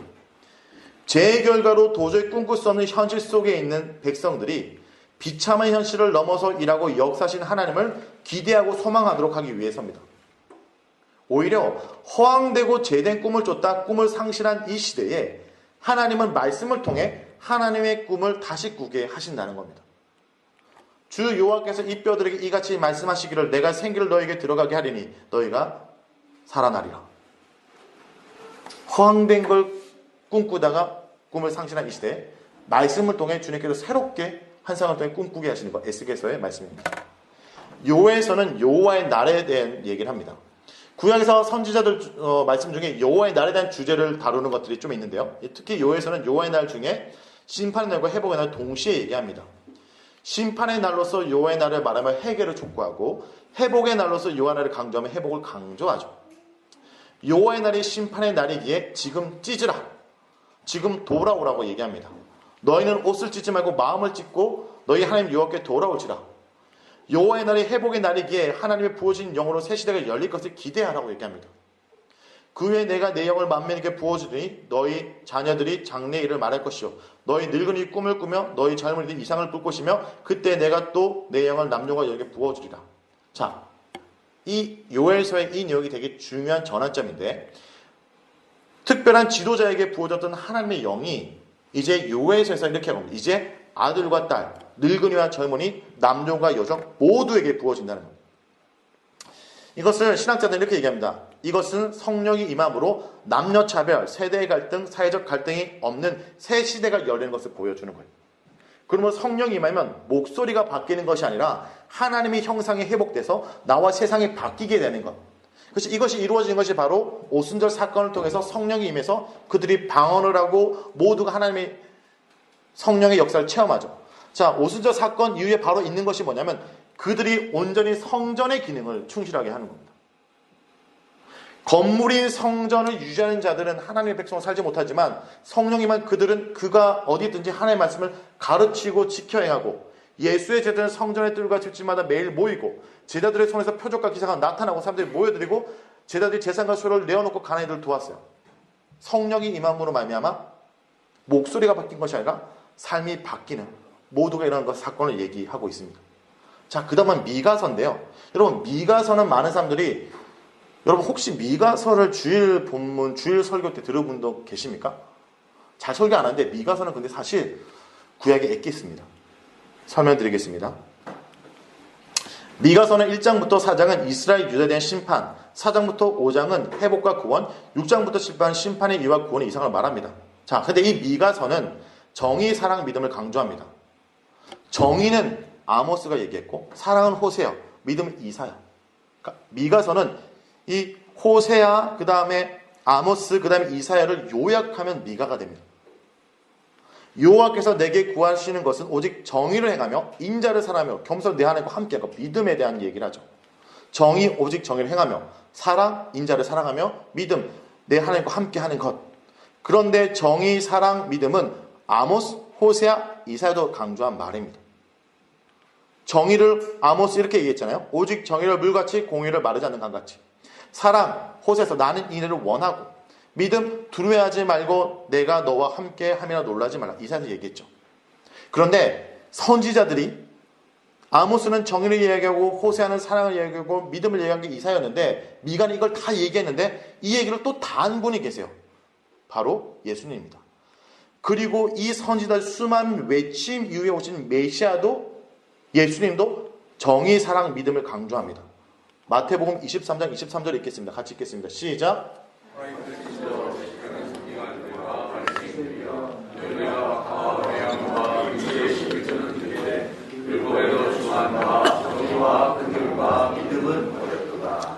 제 결과로 도저히 꿈꿀 수 없는 현실 속에 있는 백성들이 비참한 현실을 넘어서 일하고 역사하신 하나님을 기대하고 소망하도록 하기 위해서입니다. 오히려 허황되고 죄된 꿈을 쫓다 꿈을 상실한 이 시대에 하나님은 말씀을 통해 하나님의 꿈을 다시 꾸게 하신다는 겁니다. 주 여호와께서 이 뼈들에게 이같이 말씀하시기를 내가 생기를 너에게 들어가게 하리니 너희가 살아나리라. 허황된 걸 꿈꾸다가 꿈을 상실한 이 시대에 말씀을 통해 주님께서 새롭게 환상을 통해 꿈꾸게 하시는 것, 에스겔서의 말씀입니다. 요엘서는 여호와의 날에 대한 얘기를 합니다. 구약에서 선지자들 말씀 중에 여호와의 날에 대한 주제를 다루는 것들이 좀 있는데요. 특히 요엘서는 여호와의 날 중에 심판의 날과 회복의 날을 동시에 얘기합니다. 심판의 날로서 여호와의 날을 말하며 회개를 촉구하고 회복의 날로서 여호와의 날을 강조하며 회복을 강조하죠. 여호와의 날이 심판의 날이기에 지금 찢으라, 지금 돌아오라고 얘기합니다. 너희는 옷을 찢지 말고 마음을 찢고 너희 하나님 여호와께 돌아올지라. 여호와의 날이 회복의 날이기에 하나님의 부어진 영으로 새 시대가 열릴 것을 기대하라고 얘기합니다. 그 후에 내가 내 영을 만민에게 부어주더니 너희 자녀들이 장래의 일을 말할 것이요 너희 늙은이 꿈을 꾸며 너희 젊은이들이 이상을 볼 것이며 그때 내가 또 내 영을 남녀가 여에게 부어주리라. 자, 이 요엘서의 이 내용이 되게 중요한 전환점인데 특별한 지도자에게 부어졌던 하나님의 영이 이제 요엘서에서 이렇게 합니다. 이제 아들과 딸, 늙은이와 젊은이, 남종과 여종 모두에게 부어진다는 겁니다. 이것을 신학자들은 이렇게 얘기합니다. 이것은 성령이 임함으로 남녀 차별, 세대 갈등, 사회적 갈등이 없는 새 시대가 열리는 것을 보여주는 거예요. 그러면 성령이 임하면 목소리가 바뀌는 것이 아니라 하나님의 형상이 회복돼서 나와 세상이 바뀌게 되는 것. 그래서 이것이 이루어진 것이 바로 오순절 사건을 통해서 성령이 임해서 그들이 방언을 하고 모두가 하나님의 성령의 역사를 체험하죠. 자, 오순절 사건 이후에 바로 있는 것이 뭐냐면 그들이 온전히 성전의 기능을 충실하게 하는 겁니다. 건물인 성전을 유지하는 자들은 하나님의 백성으로 살지 못하지만 성령이만 그들은 그가 어디 있든지 하나님의 말씀을 가르치고 지켜 행하고 예수의 제자들은 성전의 뜰과 집집마다 매일 모이고 제자들의 손에서 표적과 기사가 나타나고 사람들이 모여드리고 제자들이 제사과 수를 내어놓고 가난한 이들을 도왔어요. 성령이 임함으로 말미암아 목소리가 바뀐 것이 아니라 삶이 바뀌는 모두가 이런 사건을 얘기하고 있습니다. 자, 그 다음은 미가서인데요. 여러분, 미가서는 많은 사람들이 여러분 혹시 미가서를 주일 본문, 주일 설교 때 들어본 분 계십니까? 잘 설교 안 하는데 미가서는 근데 사실 구약에 엑기스입니다. 설명드리겠습니다. 미가서는 1장부터 4장은 이스라엘 유다에 대한 심판, 4장부터 5장은 회복과 구원, 6장부터 7장은 심판의 이유와 구원의 이상을 말합니다. 자, 근데 이 미가서는 정의, 사랑, 믿음을 강조합니다. 정의는 아모스가 얘기했고 사랑은 호세아, 믿음은 이사야. 그러니까 미가서는 이 호세아, 그 다음에 아모스, 그 다음에 이사야를 요약하면 미가가 됩니다. 여호와께서 내게 구하시는 것은 오직 정의를 행하며 인자를 사랑하며 겸손 내 하나님과 함께하고 믿음에 대한 얘기를 하죠. 정의, 오직 정의를 행하며 사랑, 인자를 사랑하며 믿음, 내 하나님과 함께하는 것. 그런데 정의, 사랑, 믿음은 아모스, 호세아, 이사야도 강조한 말입니다. 정의를 아모스 이렇게 얘기했잖아요. 오직 정의를 물같이 공의를 마르지 않는 강같이. 사랑, 호세에서 나는 이 일을 원하고 믿음, 두려워하지 말고 내가 너와 함께 함이나 놀라지 말라. 이사야도 얘기했죠. 그런데 선지자들이 아모스는 정의를 이야기하고 호세아는 사랑을 이야기하고 믿음을 얘기한 게 이사야였는데 미가는 이걸 다 얘기했는데 이 얘기를 또 다 한 분이 계세요. 바로 예수님입니다. 그리고 이 선지자들 수많은 외침 이후에 오신 메시아도 예수님도 정의, 사랑, 믿음을 강조합니다. 마태복음 23장 23절 읽겠습니다. 같이 읽겠습니다. 시작.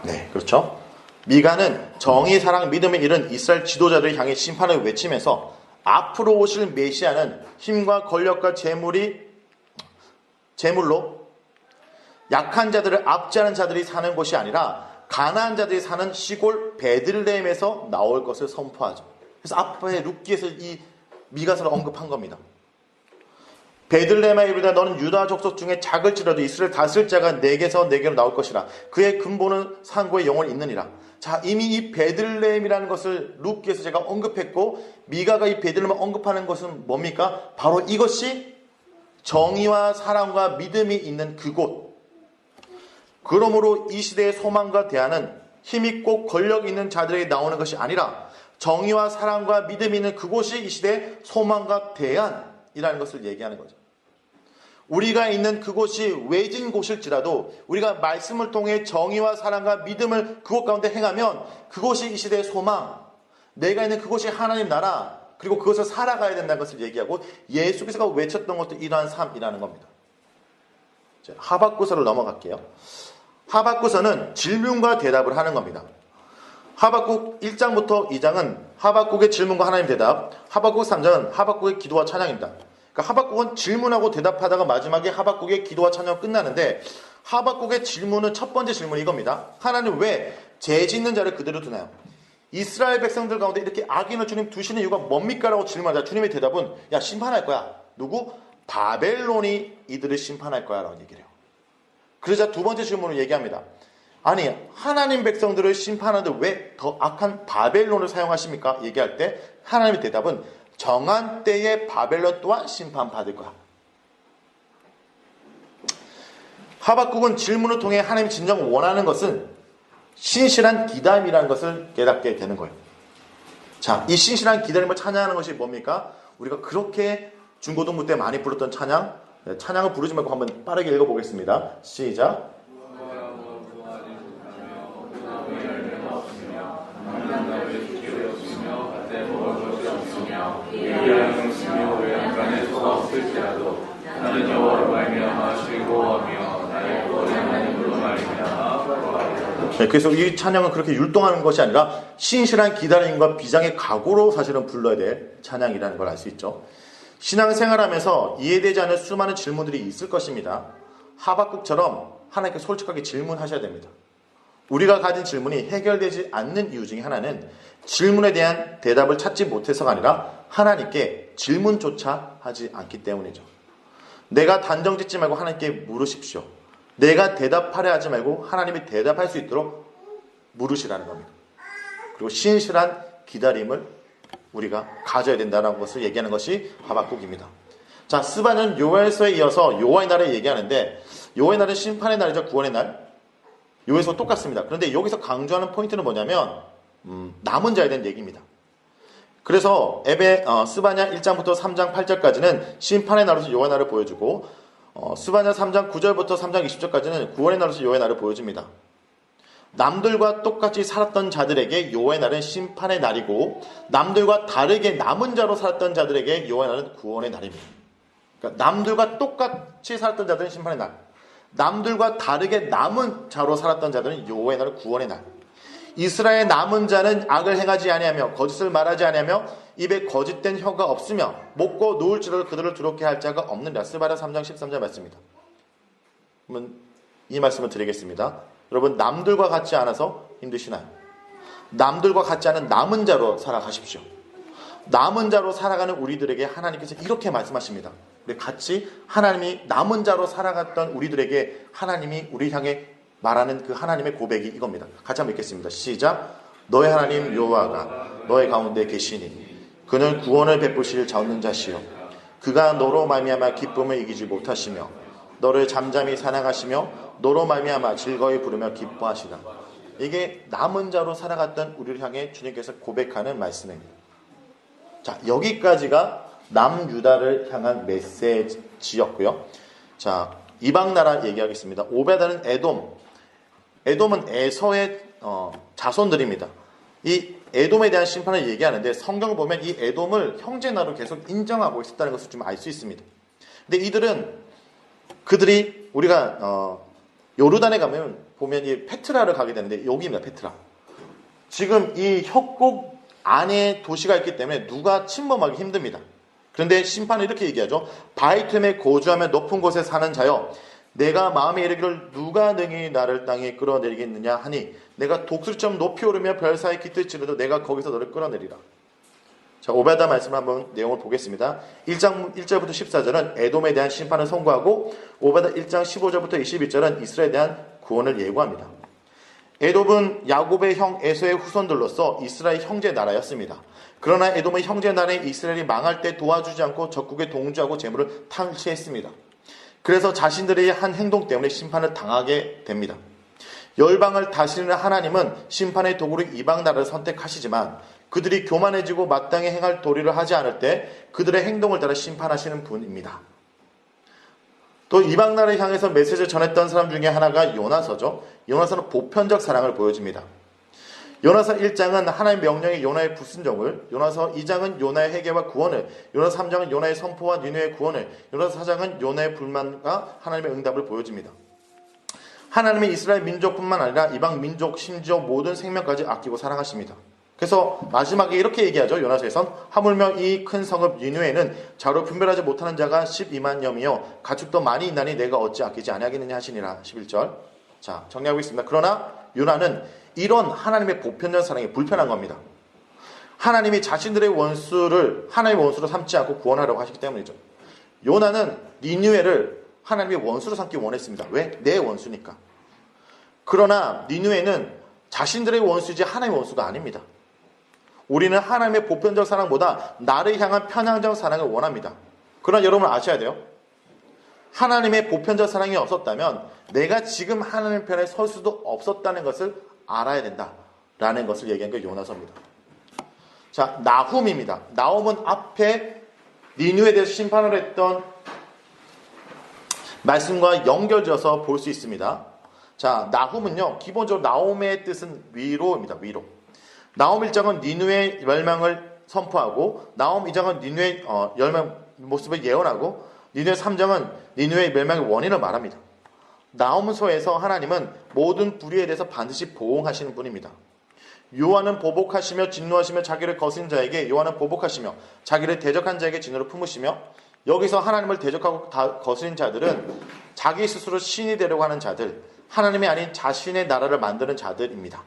네, 그렇죠. 미가는 정의, 사랑, 믿음의 일은 이스라엘 지도자들을 향해 심판을 외치면서 앞으로 오실 메시아는 힘과 권력과 재물로 약한 자들을 압제하는 자들이 사는 곳이 아니라 가난한 자들이 사는 시골 베들레헴에서 나올 것을 선포하죠. 그래서 앞에 룻기에서 이 미가서를 언급한 겁니다. 베들레헴에 이르되 너는 유다 족속 중에 작을지라도 이스라엘 다스릴 자가 내게서 내게로 나올 것이라. 그의 근본은 상고의 영원히 있느니라. 자, 이미 이 베들레헴이라는 것을 룻기에서 제가 언급했고 미가가 이 베들레헴을 언급하는 것은 뭡니까? 바로 이것이 정의와 사랑과 믿음이 있는 그곳. 그러므로 이 시대의 소망과 대안은 힘있고 권력 있는 자들에게 나오는 것이 아니라 정의와 사랑과 믿음이 있는 그곳이 이 시대의 소망과 대안이라는 것을 얘기하는 거죠. 우리가 있는 그곳이 외진 곳일지라도 우리가 말씀을 통해 정의와 사랑과 믿음을 그곳 가운데 행하면 그곳이 이 시대의 소망, 내가 있는 그곳이 하나님 나라, 그리고 그것을 살아가야 된다는 것을 얘기하고 예수께서 외쳤던 것도 이러한 삶이라는 겁니다. 하박구서를 넘어갈게요. 하박구서는 질문과 대답을 하는 겁니다. 하박국 1장부터 2장은 하박국의 질문과 하나님 대답, 하박국 3장은 하박국의 기도와 찬양입니다. 그러니까 하박국은 질문하고 대답하다가 마지막에 하박국의 기도와 찬양 끝나는데 하박국의 질문은 첫 번째 질문이 이겁니다. 하나님 왜 죄 짓는 자를 그대로 두나요? 이스라엘 백성들 가운데 이렇게 악인을 주님 두시는 이유가 뭡니까? 라고 질문하자 주님의 대답은 야 심판할 거야. 누구? 바벨론이 이들을 심판할 거야 라고 얘기를 해요. 그러자 두 번째 질문을 얘기합니다. 아니 하나님 백성들을 심판하는데 왜 더 악한 바벨론을 사용하십니까? 얘기할 때 하나님의 대답은 정한 때에 바벨론 또한 심판받을 거야. 하박국은 질문을 통해 하나님이 진정 원하는 것은 신실한 기다림이라는 것을 깨닫게 되는 거예요. 자, 이 신실한 기다림을 찬양하는 것이 뭡니까? 우리가 그렇게 중고등부 때 많이 불렀던 찬양, 찬양을 부르지 말고 한번 빠르게 읽어보겠습니다. 시작. 나는 여호와로 말미암아 즐거워하며 나의 구원의 하나님으로 말미암아. 네, 그래서 이 찬양은 그렇게 율동하는 것이 아니라 신실한 기다림과 비장의 각오로 사실은 불러야 될 찬양이라는 걸 알 수 있죠. 신앙생활하면서 이해되지 않는 수많은 질문들이 있을 것입니다. 하박국처럼 하나님께 솔직하게 질문하셔야 됩니다. 우리가 가진 질문이 해결되지 않는 이유 중에 하나는 질문에 대한 대답을 찾지 못해서가 아니라 하나님께 질문조차 하지 않기 때문이죠. 내가 단정 짓지 말고 하나님께 물으십시오. 내가 대답하려 하지 말고 하나님이 대답할 수 있도록 물으시라는 겁니다. 그리고 신실한 기다림을 우리가 가져야 된다는 것을 얘기하는 것이 하박국입니다. 자, 스바는 요엘서에 이어서 여호와의 날을 얘기하는데 여호와의 날은 심판의 날이죠. 구원의 날. 요엘서 똑같습니다. 그런데 여기서 강조하는 포인트는 뭐냐면 남은 자에 대한 얘기입니다. 그래서 스바냐 1장부터 3장 8절까지는 심판의 날로서 여호와의 날을 보여주고 스바냐 3장 9절부터 3장 20절까지는 구원의 날로서 여호와의 날을 보여줍니다. 남들과 똑같이 살았던 자들에게 여호와의 날은 심판의 날이고 남들과 다르게 남은 자로 살았던 자들에게 여호와의 날은 구원의 날입니다. 그러니까 남들과 똑같이 살았던 자들은 심판의 날, 남들과 다르게 남은 자로 살았던 자들은 여호와의 날은 구원의 날. 이스라엘 남은 자는 악을 행하지 아니하며 거짓을 말하지 아니하며 입에 거짓된 혀가 없으며 먹고 누울지라도 그들을 두렵게 할 자가 없느니라. 스바랴 3장 13절 말씀입니다. 그러면 이 말씀을 드리겠습니다. 여러분, 남들과 같지 않아서 힘드시나요? 남들과 같지 않은 남은 자로 살아가십시오. 남은 자로 살아가는 우리들에게 하나님께서 이렇게 말씀하십니다. 우리 같이 하나님이 남은 자로 살아갔던 우리들에게 하나님이 우리 향해 말하는 그 하나님의 고백이 이겁니다. 같이 한번 읽겠습니다. 시작. 너의 하나님 여호와가 너의 가운데 계시니 그는 구원을 베푸실 자없는 자시요 그가 너로 말미암아 기쁨을 이기지 못하시며 너를 잠잠히 사랑하시며 너로 말미암아 즐거이 부르며 기뻐하시라. 이게 남은 자로 살아갔던 우리를 향해 주님께서 고백하는 말씀입니다. 자, 여기까지가 남유다를 향한 메시지였고요. 자, 이방 나라 얘기하겠습니다. 오베다는 에돔은 에서의 자손들입니다. 이 에돔에 대한 심판을 얘기하는데 성경을 보면 이 에돔을 형제나라로 계속 인정하고 있었다는 것을 좀 알 수 있습니다. 근데 그들이 우리가 요르단에 가면 보면 이 페트라를 가게 되는데 여기입니다. 페트라. 지금 이 협곡 안에 도시가 있기 때문에 누가 침범하기 힘듭니다. 그런데 심판은 이렇게 얘기하죠. 바위 틈에 거주하며 높은 곳에 사는 자여 내가 마음에 이르기를 누가 능히 나를 땅에 끌어내리겠느냐 하니 내가 독수리처럼 높이 오르며 별 사이 깃들지라도 내가 거기서 너를 끌어내리라. 자, 오베다 말씀을 한번 내용을 보겠습니다. 1장 1절부터 14절은 에돔에 대한 심판을 선고하고 오베다 1장 15절부터 21절은 이스라엘에 대한 구원을 예고합니다. 에돔은 야곱의 형 에서의 후손들로서 이스라엘 형제 나라였습니다. 그러나 에돔의 형제 나라에 이스라엘이 망할 때 도와주지 않고 적국에 동조하고 재물을 탈취했습니다. 그래서 자신들의 한 행동 때문에 심판을 당하게 됩니다. 열방을 다스리는 하나님은 심판의 도구로 이방 나라를 선택하시지만 그들이 교만해지고 마땅히 행할 도리를 하지 않을 때 그들의 행동을 따라 심판하시는 분입니다. 또 이방 나라를 향해서 메시지를 전했던 사람 중에 하나가 요나서죠. 요나서는 보편적 사랑을 보여줍니다. 요나서 1장은 하나님의 명령에 요나의 불순종을, 요나서 2장은 요나의 회개와 구원을, 요나서 3장은 요나의 선포와 니느웨의 구원을, 요나서 4장은 요나의 불만과 하나님의 응답을 보여줍니다. 하나님은 이스라엘 민족뿐만 아니라 이방 민족 심지어 모든 생명까지 아끼고 사랑하십니다. 그래서 마지막에 이렇게 얘기하죠. 요나서에선 하물며 이 큰 성읍 니느웨는 자로 분별하지 못하는 자가 12만여이며 가축도 많이 있나니 내가 어찌 아끼지 아니하겠느냐 하시니라. 11절. 자, 정리하고 있습니다. 그러나 요나는 이런 하나님의 보편적 사랑이 불편한 겁니다. 하나님이 자신들의 원수를 하나님의 원수로 삼지 않고 구원하려고 하시기 때문이죠. 요나는 니느웨를 하나님의 원수로 삼기 원했습니다. 왜? 내 원수니까. 그러나 니느웨는 자신들의 원수이지 하나님의 원수가 아닙니다. 우리는 하나님의 보편적 사랑보다 나를 향한 편향적 사랑을 원합니다. 그러나 여러분 아셔야 돼요. 하나님의 보편적 사랑이 없었다면 내가 지금 하나님 편에 설 수도 없었다는 것을 알아야 된다라는 것을 얘기한 게 요나서입니다. 자, 나훔입니다. 나훔은 앞에 니누에 대해서 심판을 했던 말씀과 연결지어서 볼 수 있습니다. 자, 나훔은요, 기본적으로 나홈의 뜻은 위로입니다. 위로. 나홈 1장은 니누의 멸망을 선포하고, 나홈 2장은 니누의 멸망 모습을 예언하고, 니누의 3장은 니누의 멸망의 원인을 말합니다. 나홈서에서 하나님은 모든 불의에 대해서 반드시 보응하시는 분입니다. 여호와는 보복하시며 진노하시며 자기를 거스린 자에게 여호와는 보복하시며 자기를 대적한 자에게 진노를 품으시며, 여기서 하나님을 대적하고 거스린 자들은 자기 스스로 신이 되려고 하는 자들, 하나님이 아닌 자신의 나라를 만드는 자들입니다.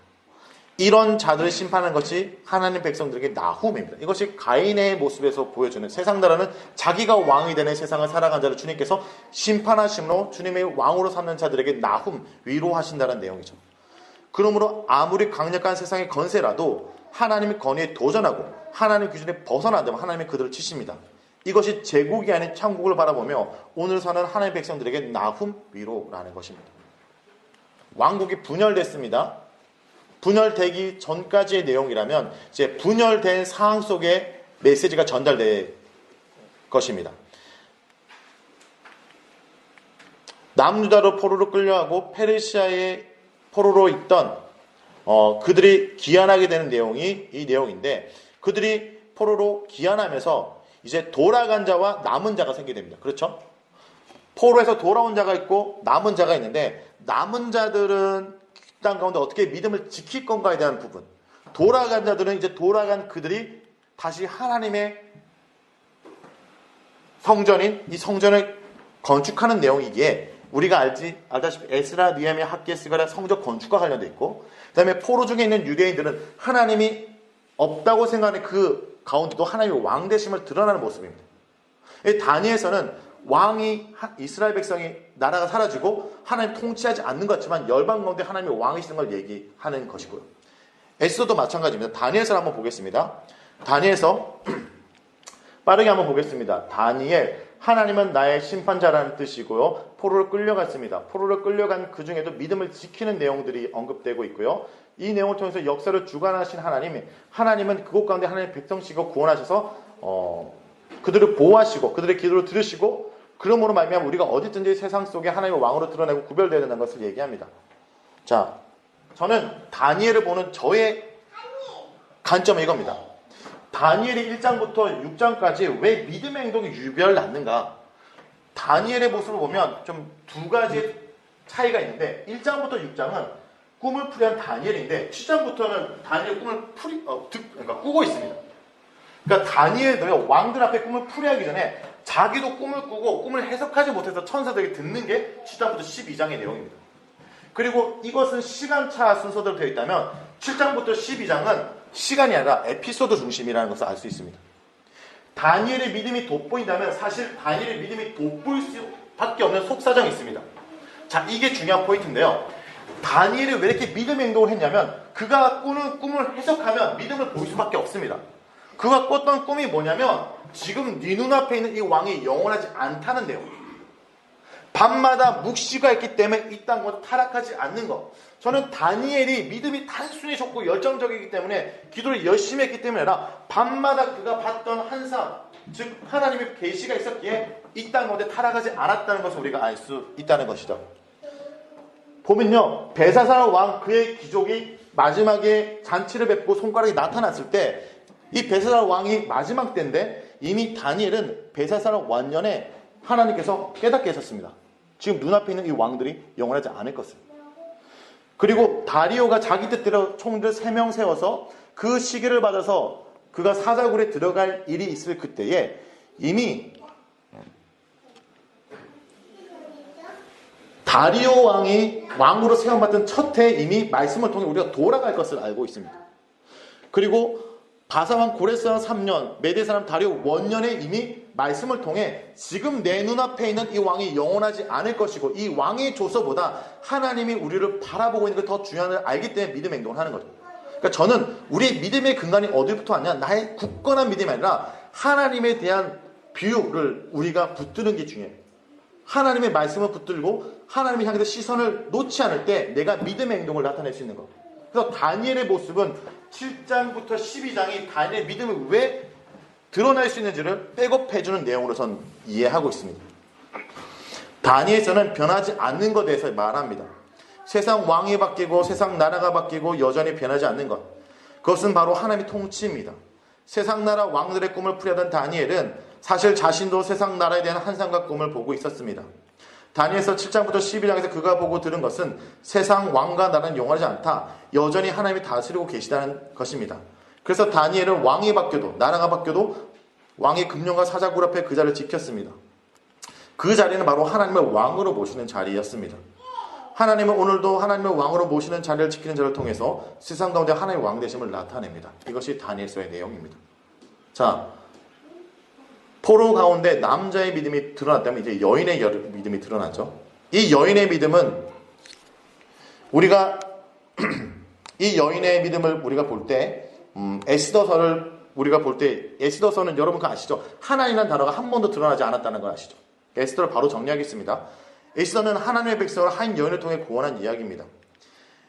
이런 자들을 심판하는 것이 하나님 백성들에게 나훔입니다. 이것이 가인의 모습에서 보여주는, 세상 나라는 자기가 왕이 되는 세상을 살아간 자를 주님께서 심판하심으로 주님의 왕으로 삼는 자들에게 나훔, 위로하신다는 내용이죠. 그러므로 아무리 강력한 세상의 건세라도 하나님의 권위에 도전하고 하나님의 기준에 벗어나면 하나님이 그들을 치십니다. 이것이 제국이 아닌 천국을 바라보며 오늘 사는 하나님의 백성들에게 나훔, 위로라는 것입니다. 왕국이 분열됐습니다. 분열되기 전까지의 내용이라면 이제 분열된 상황 속에 메시지가 전달될 것입니다. 남유다로 포로로 끌려가고 페르시아의 포로로 있던 그들이 귀환하게 되는 내용이 이 내용인데, 그들이 포로로 귀환하면서 이제 돌아간 자와 남은 자가 생기게 됩니다. 그렇죠? 포로에서 돌아온 자가 있고 남은 자가 있는데, 남은 자들은 땅 가운데 어떻게 믿음을 지킬 건가에 대한 부분, 돌아간 자들은 이제 돌아간 그들이 다시 하나님의 성전인 이 성전을 건축하는 내용이기에, 우리가 알다시피 에스라, 느헤미야, 학개스가 성전 건축과 관련되어 있고, 그 다음에 포로 중에 있는 유대인들은 하나님이 없다고 생각하는 그 가운데도 하나님의 왕되심을 드러나는 모습입니다. 다니엘서는 왕이, 이스라엘 백성이 나라가 사라지고 하나님 통치하지 않는 것 같지만 열방 가운데 하나님의 왕이시는 걸 얘기하는 것이고요. 에스더도 마찬가지입니다. 다니엘서를 한번 보겠습니다. 다니엘서 빠르게 한번 보겠습니다. 다니엘, 하나님은 나의 심판자라는 뜻이고요. 포로를 끌려갔습니다. 포로를 끌려간 그 중에도 믿음을 지키는 내용들이 언급되고 있고요. 이 내용을 통해서 역사를 주관하신 하나님은 그곳 가운데 하나님의 백성시고 구원하셔서 그들을 보호하시고 그들의 기도를 들으시고, 그러므로 말미암아 우리가 어디든지 세상 속에 하나님의 왕으로 드러내고 구별되어야 된다는 것을 얘기합니다. 자, 저는 다니엘을 보는 저의 관점은 이겁니다. 다니엘이 1장부터 6장까지 왜 믿음의 행동이 유별났는가? 다니엘의 모습을 보면 좀 두 가지 차이가 있는데, 1장부터 6장은 꿈을 풀이한 다니엘인데 7장부터는 다니엘 꿈을 그러니까 꾸고 있습니다. 그러니까 다니엘도요, 왕들 앞에 꿈을 풀이하기 전에 자기도 꿈을 꾸고 꿈을 해석하지 못해서 천사들에게 듣는 게 7장부터 12장의 내용입니다. 그리고 이것은 시간차 순서대로 되어 있다면 7장부터 12장은 시간이 아니라 에피소드 중심이라는 것을 알 수 있습니다. 다니엘의 믿음이 돋보인다면 사실 다니엘의 믿음이 돋보일 수밖에 없는 속사정이 있습니다. 자, 이게 중요한 포인트인데요. 다니엘이 왜 이렇게 믿음의 행동을 했냐면, 그가 꾸는 꿈을 해석하면 믿음을 보일 수밖에 없습니다. 그가 꿨던 꿈이 뭐냐면, 지금 네 눈앞에 있는 이 왕이 영원하지 않다는 내용. 밤마다 묵시가 있기 때문에 이 땅과 타락하지 않는 것. 저는 다니엘이 믿음이 단순히 좋고 열정적이기 때문에 기도를 열심히 했기 때문에 아니라 밤마다 그가 봤던 환상, 즉 하나님의 계시가 있었기에 이 땅 가운데 타락하지 않았다는 것을 우리가 알 수 있다는 것이죠. 보면요, 벨사살 왕 그의 귀족이 마지막에 잔치를 뵙고 손가락이 나타났을 때, 이 벨사살 왕이 마지막 때인데 이미 다니엘은 벨사살 완년에 하나님께서 깨닫게 하셨습니다. 지금 눈앞에 있는 이 왕들이 영원하지 않을 것을. 그리고 다리오가 자기 뜻대로 총들 3명 세워서 그 시기를 받아서 그가 사자굴에 들어갈 일이 있을 그때에 이미 다리오 왕이 왕으로 세움받던 첫 해에 이미 말씀을 통해 우리가 돌아갈 것을 알고 있습니다. 그리고 바사왕 고레스왕 3년, 메대사람 다리오 원년에 이미 말씀을 통해 지금 내 눈앞에 있는 이 왕이 영원하지 않을 것이고 이 왕의 조서보다 하나님이 우리를 바라보고 있는 게 더 중요한 걸 알기 때문에 믿음의 행동을 하는 거죠. 그러니까 저는 우리의 믿음의 근간이 어디부터 왔냐? 나의 굳건한 믿음이 아니라 하나님에 대한 비유를 우리가 붙드는 게 중요해요. 하나님의 말씀을 붙들고 하나님을 향해서 시선을 놓지 않을 때 내가 믿음의 행동을 나타낼 수 있는 거. 그래서 다니엘의 모습은 7장부터 12장이 다니엘의 믿음을 왜 드러날 수 있는지를 백업해주는 내용으로선 이해하고 있습니다. 다니엘서는 변하지 않는 것에 대해서 말합니다. 세상 왕이 바뀌고 세상 나라가 바뀌고 여전히 변하지 않는 것. 그것은 바로 하나님의 통치입니다. 세상 나라 왕들의 꿈을 풀이하던 다니엘은 사실 자신도 세상 나라에 대한 환상과 꿈을 보고 있었습니다. 다니엘서 7장부터 12장에서 그가 보고 들은 것은 세상 왕과 나라는 영원하지 않다. 여전히 하나님이 다스리고 계시다는 것입니다. 그래서 다니엘은 왕이 바뀌어도 나라가 바뀌어도 왕의 금령과 사자굴 앞에 그 자리를 지켰습니다. 그 자리는 바로 하나님을 왕으로 모시는 자리였습니다. 하나님은 오늘도 하나님을 왕으로 모시는 자리를 지키는 자를 통해서 세상 가운데 하나님의 왕 되심을 나타냅니다. 이것이 다니엘서의 내용입니다. 자, 포로 가운데 남자의 믿음이 드러났다면 이제 여인의 믿음이 드러나죠. 이 여인의 믿음은 우리가 이 여인의 믿음을 우리가 볼 때 에스더서를 우리가 볼 때 에스더서는 여러분 그거 아시죠? 하나님이라는 단어가 한 번도 드러나지 않았다는 걸 아시죠? 에스더를 바로 정리하겠습니다. 에스더는 하나님의 백성을 한 여인을 통해 구원한 이야기입니다.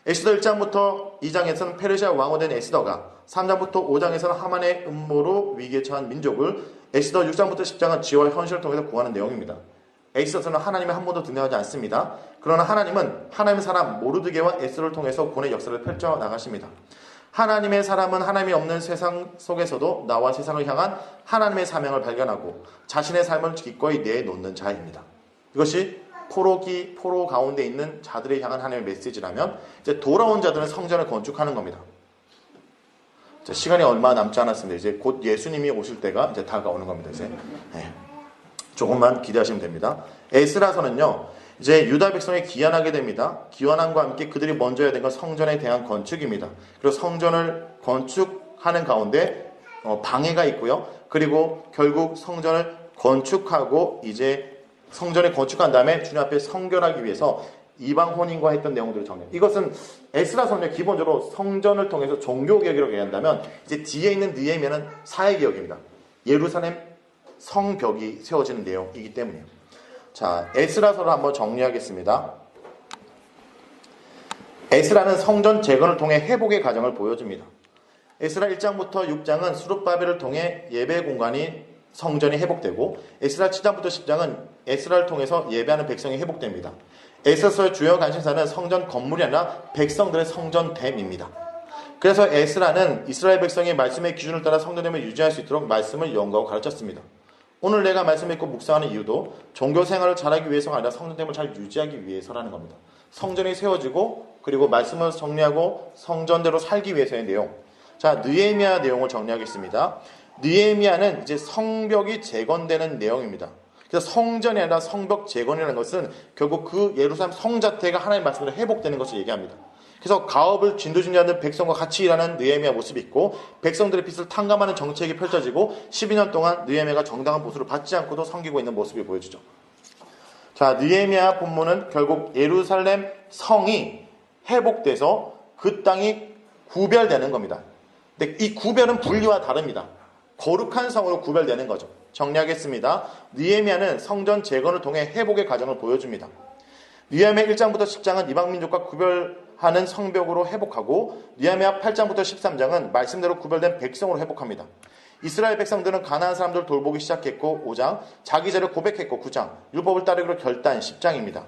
에스더 1장부터 2장에서는 페르시아 왕이 된 에스더가 3장부터 5장에서는 하만의 음모로 위기에 처한 민족을 에스더 6장부터 10장은 지혜와 현실을 통해서 구하는 내용입니다. 에스더서는 하나님의 한 번도 등장하지 않습니다. 그러나 하나님은 하나님의 사람 모르드게와 에스더를 통해서 구원의 역사를 펼쳐나가십니다. 하나님의 사람은 하나님이 없는 세상 속에서도 나와 세상을 향한 하나님의 사명을 발견하고 자신의 삶을 기꺼이 내놓는 자입니다. 이것이 포로 가운데 있는 자들에 향한 하나님의 메시지라면 이제 돌아온 자들은 성전을 건축하는 겁니다. 시간이 얼마 남지 않았습니다. 이제 곧 예수님이 오실 때가 이제 다가오는 겁니다. 이제 조금만 기대하시면 됩니다. 에스라서는요, 이제 유다 백성이 귀환하게 됩니다. 귀환함과 함께 그들이 먼저 해야 되는 건 성전에 대한 건축입니다. 그리고 성전을 건축하는 가운데 방해가 있고요. 그리고 결국 성전을 건축하고 이제 성전을 건축한 다음에 주님 앞에 성결하기 위해서 이방 혼인과 했던 내용들을 정리해요. 이것은 에스라서는 기본적으로 성전을 통해서 종교개혁이라고 얘기한다면 이제 뒤에 있는 느헤미야는 사회개혁입니다. 예루살렘 성벽이 세워지는 내용이기 때문이에요. 자, 에스라서를 한번 정리하겠습니다. 에스라는 성전 재건을 통해 회복의 과정을 보여줍니다. 에스라 1장부터 6장은 수룹바벨을 통해 예배 공간이 성전이 회복되고 에스라 7장부터 10장은 에스라를 통해서 예배하는 백성이 회복됩니다. 에스라서의 주요 관심사는 성전 건물이 아니라 백성들의 성전됨입니다. 그래서 에스라는 이스라엘 백성이 말씀의 기준을 따라 성전됨을 유지할 수 있도록 말씀을 연구하고 가르쳤습니다. 오늘 내가 말씀을 읽고 묵상하는 이유도 종교 생활을 잘하기 위해서가 아니라 성전됨을 잘 유지하기 위해서라는 겁니다. 성전이 세워지고 그리고 말씀을 정리하고 성전대로 살기 위해서의 내용. 자, 느헤미야 내용을 정리하겠습니다. 느헤미야는 이제 성벽이 재건되는 내용입니다. 그래서 성전이 아니라 성벽 재건이라는 것은 결국 그 예루살렘 성 자체가 하나님의 말씀으로 회복되는 것을 얘기합니다. 그래서 가업을 진두지휘하는 백성과 같이 일하는 느헤미야 모습이 있고 백성들의 빚을 탕감하는 정책이 펼쳐지고 12년 동안 느헤미야가 정당한 보수를 받지 않고도 섬기고 있는 모습이 보여지죠. 자, 느헤미야 본문은 결국 예루살렘 성이 회복돼서 그 땅이 구별되는 겁니다. 근데 이 구별은 분리와 다릅니다. 거룩한 성으로 구별되는 거죠. 정리하겠습니다. 느헤미야는 성전 재건을 통해 회복의 과정을 보여줍니다. 느헤미야 1장부터 10장은 이방민족과 구별하는 성벽으로 회복하고 느헤미야 8장부터 13장은 말씀대로 구별된 백성으로 회복합니다. 이스라엘 백성들은 가나안 사람들을 돌보기 시작했고 5장, 자기 죄를 고백했고 9장, 율법을 따르기로 결단 10장입니다.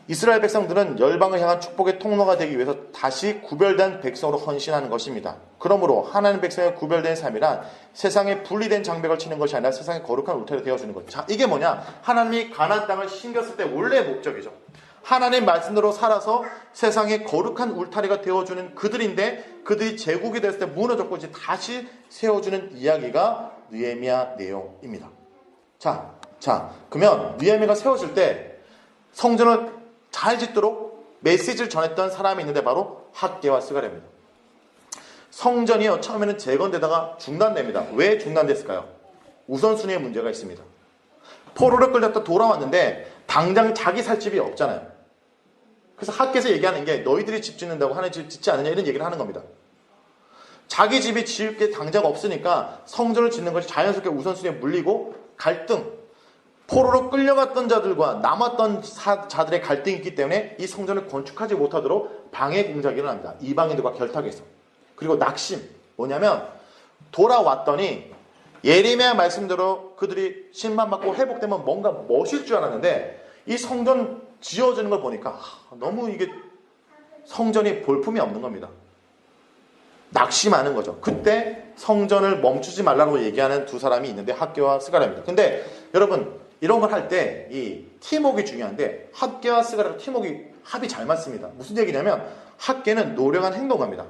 이스라엘 백성들은 열방을 향한 축복의 통로가 되기 위해서 다시 구별된 백성으로 헌신하는 것입니다. 그러므로 하나님 백성의 구별된 삶이란 세상에 분리된 장벽을 치는 것이 아니라 세상의 거룩한 울타리 되어주는 것. 자, 이게 뭐냐? 하나님이 가나안 땅을 신겼을 때 원래의 목적이죠. 하나님 말씀대로 살아서 세상의 거룩한 울타리가 되어주는 그들인데 그들이 제국이 됐을 때 무너졌고 이제 다시 세워주는 이야기가 느헤미야 내용입니다. 자, 그러면 느헤미야가 세워질 때 성전을 잘 짓도록 메시지를 전했던 사람이 있는데 바로 학개와 스가랴입니다. 성전이요, 처음에는 재건되다가 중단됩니다. 왜 중단됐을까요? 우선순위에 문제가 있습니다. 포로를 끌렸다 돌아왔는데 당장 자기 살 집이 없잖아요. 그래서 학개에서 얘기하는 게 너희들이 집 짓는다고 하나님 집 짓지 않느냐 이런 얘기를 하는 겁니다. 자기 집이 지을 게 당장 없으니까 성전을 짓는 것이 자연스럽게 우선순위에 물리고 갈등, 포로로 끌려갔던 자들과 남았던 자들의 갈등이 있기 때문에 이 성전을 건축하지 못하도록 방해 공작이 일어납니다. 이방인들과 결탁해서. 그리고 낙심. 뭐냐면 돌아왔더니 예레미야 말씀대로 그들이 심판받고 회복되면 뭔가 멋일 줄 알았는데 이 성전 지어지는 걸 보니까 너무 이게 성전이 볼품이 없는 겁니다. 낙심하는 거죠. 그때 성전을 멈추지 말라고 얘기하는 두 사람이 있는데 학개와 스가랴입니다. 근데 여러분 이런 걸 할 때 이 팀웍이 중요한데 학개와 스가랴 팀웍이 합이 잘 맞습니다. 무슨 얘기냐면 학개는 노력한 행동합니다.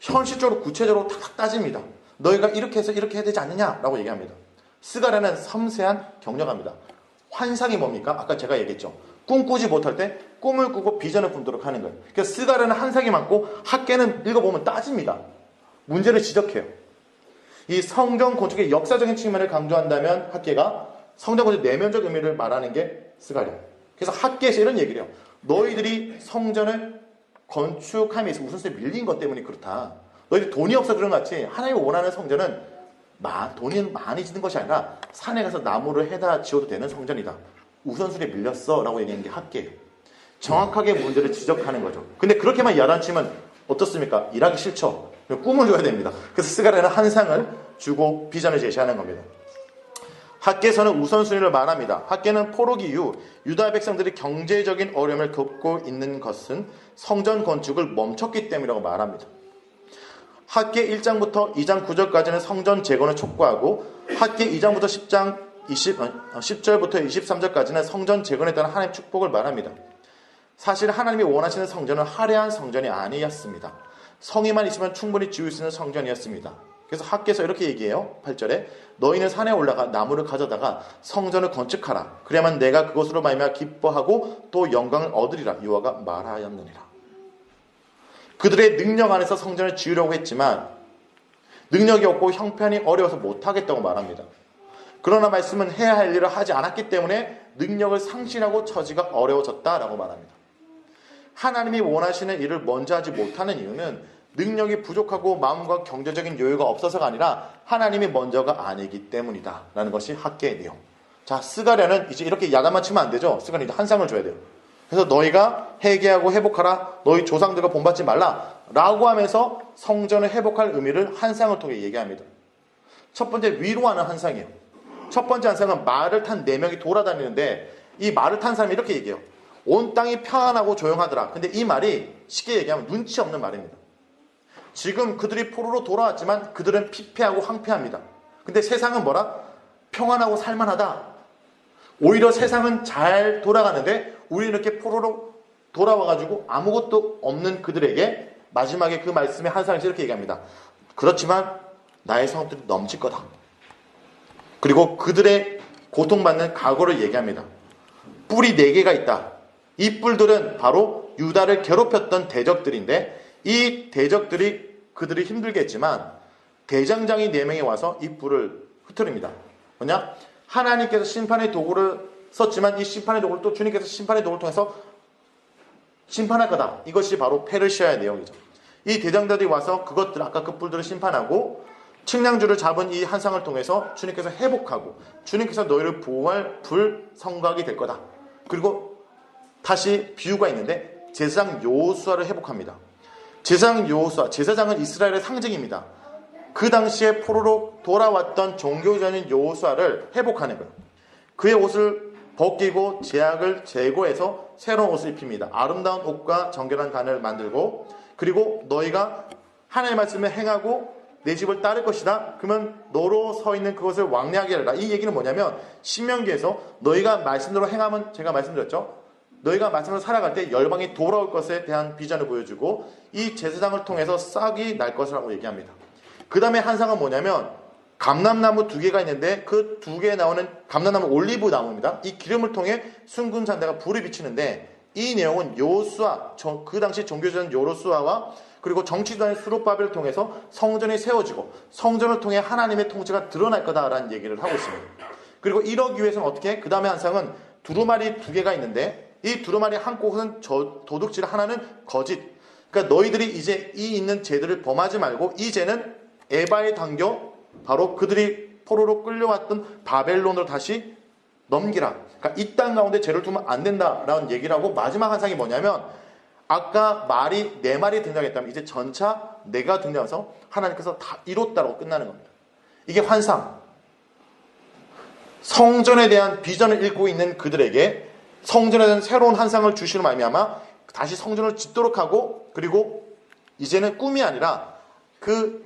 현실적으로 구체적으로 탁탁 따집니다. 너희가 이렇게 해서 이렇게 해야 되지 않느냐라고 얘기합니다. 스가랴는 섬세한 경력합니다. 환상이 뭡니까? 아까 제가 얘기했죠. 꿈꾸지 못할 때 꿈을 꾸고 비전을 품도록 하는 거예요. 그래서 스가랴는 한상이 많고 학개는 읽어보면 따집니다. 문제를 지적해요. 이 성전 건축의 역사적인 측면을 강조한다면 학개가 성전 건축의 내면적 의미를 말하는 게 스가랴. 그래서 학개에서 이런 얘기를 해요. 너희들이 성전을 건축함에 있어서 우선순위에 밀린 것 때문에 그렇다. 너희들이 돈이 없어 그런 것 같이 하나님이 원하는 성전은 돈이 많이 짓는 것이 아니라 산에 가서 나무를 해다 지어도 되는 성전이다. 우선순위에 밀렸어 라고 얘기하는 게 학개예요. 정확하게 문제를 지적하는 거죠. 근데 그렇게만 야단치면 어떻습니까? 일하기 싫죠. 꿈을 줘야 됩니다. 그래서 스가랴는 한상을 주고 비전을 제시하는 겁니다. 학개에서는 우선순위를 말합니다. 학개는 포로기 이후 유다 백성들이 경제적인 어려움을 겪고 있는 것은 성전 건축을 멈췄기 때문이라고 말합니다. 학개 1장부터 2장 9절까지는 성전 재건을 촉구하고 학개 2장부터 10절부터 23절까지는 성전 재건에 따른 하나님의 축복을 말합니다. 사실 하나님이 원하시는 성전은 화려한 성전이 아니었습니다. 성의만 있으면 충분히 지을 수 있는 성전이었습니다. 그래서 학개에서 이렇게 얘기해요. 8절에 너희는 산에 올라가 나무를 가져다가 성전을 건축하라. 그래야만 내가 그것으로 말미암아 기뻐하고 또 영광을 얻으리라. 여호와가 말하였느니라. 그들의 능력 안에서 성전을 지으려고 했지만 능력이 없고 형편이 어려워서 못하겠다고 말합니다. 그러나 말씀은 해야 할 일을 하지 않았기 때문에 능력을 상실하고 처지가 어려워졌다라고 말합니다. 하나님이 원하시는 일을 먼저 하지 못하는 이유는 능력이 부족하고 마음과 경제적인 여유가 없어서가 아니라 하나님이 먼저가 아니기 때문이다 라는 것이 학개의 내용. 자, 스가랴는 이제 이렇게 야단만 치면 안 되죠. 스가랴는 한상을 줘야 돼요. 그래서 너희가 회개하고 회복하라. 너희 조상들과 본받지 말라 라고 하면서 성전을 회복할 의미를 한상을 통해 얘기합니다. 첫 번째 위로하는 한상이에요. 첫 번째 한상은 말을 탄 4명이 돌아다니는데 이 말을 탄 사람이 이렇게 얘기해요. 온 땅이 평안하고 조용하더라. 근데 이 말이 쉽게 얘기하면 눈치 없는 말입니다. 지금 그들이 포로로 돌아왔지만 그들은 피폐하고 황폐합니다. 근데 세상은 뭐라? 평안하고 살만하다. 오히려 세상은 잘 돌아가는데 우리는 이렇게 포로로 돌아와가지고 아무것도 없는 그들에게 마지막에 그 말씀의 한상에서 이렇게 얘기합니다. 그렇지만 나의 성들이 넘칠 거다. 그리고 그들의 고통받는 각오를 얘기합니다. 뿔이 4개가 있다. 이 뿔들은 바로 유다를 괴롭혔던 대적들인데 이 대적들이 그들이 힘들게 했지만 대장장이 4명이 와서 이 뿔을 흩트립니다. 뭐냐? 하나님께서 심판의 도구를 썼지만 이 심판의 도구를 또 주님께서 심판의 도구를 통해서 심판할 거다. 이것이 바로 페르시아의 내용이죠. 이 대장들이 와서 그것들 아까 그 뿔들을 심판하고 측량주를 잡은 이 한상을 통해서 주님께서 회복하고 주님께서 너희를 보호할 불성각이 될 거다. 그리고 다시 비유가 있는데 제사장 여호수아를 회복합니다. 제사장 여호수아, 제사장은 이스라엘의 상징입니다. 그 당시에 포로로 돌아왔던 종교자인 여호수아를 회복하는 거예요. 그의 옷을 벗기고 제약을 제거해서 새로운 옷을 입힙니다. 아름다운 옷과 정결한 간을 만들고 그리고 너희가 하나님의 말씀을 행하고 내 집을 따를 것이다. 그러면 너로 서 있는 그것을 왕래하게 하라. 이 얘기는 뭐냐면 신명기에서 너희가 말씀대로 행하면 제가 말씀드렸죠. 너희가 말씀으로 살아갈 때 열방이 돌아올 것에 대한 비전을 보여주고 이 제사장을 통해서 싹이 날 것이라고 얘기합니다. 그 다음에 한상은 뭐냐면 감람나무 2개가 있는데 그 2개에 나오는 감람나무 올리브 나무입니다. 이 기름을 통해 순금잔대가 불을 비치는데 이 내용은 여호수아, 그 당시 종교자인 여호수아와 그리고 정치자인 스룹바벨을 통해서 성전이 세워지고 성전을 통해 하나님의 통치가 드러날 거다라는 얘기를 하고 있습니다. 그리고 이러기 위해서는 어떻게? 그 다음에 한상은 두루마리 2개가 있는데 이 두루마리 한 곳은 도둑질, 하나는 거짓. 그러니까 너희들이 이제 이 있는 죄들을 범하지 말고 이 죄는 에바에 당겨 바로 그들이 포로로 끌려왔던 바벨론으로 다시 넘기라. 그러니까 이 땅 가운데 죄를 두면 안 된다라는 얘기를 하고 마지막 한상이 뭐냐면 아까 말이 4마리 등장했다면 이제 전차 4가 등장해서 하나님께서 다 이뤘다라고 끝나는 겁니다. 이게 환상. 성전에 대한 비전을 읽고 있는 그들에게 성전에 대한 새로운 환상을 주시는 말미암아 다시 성전을 짓도록 하고, 그리고 이제는 꿈이 아니라 그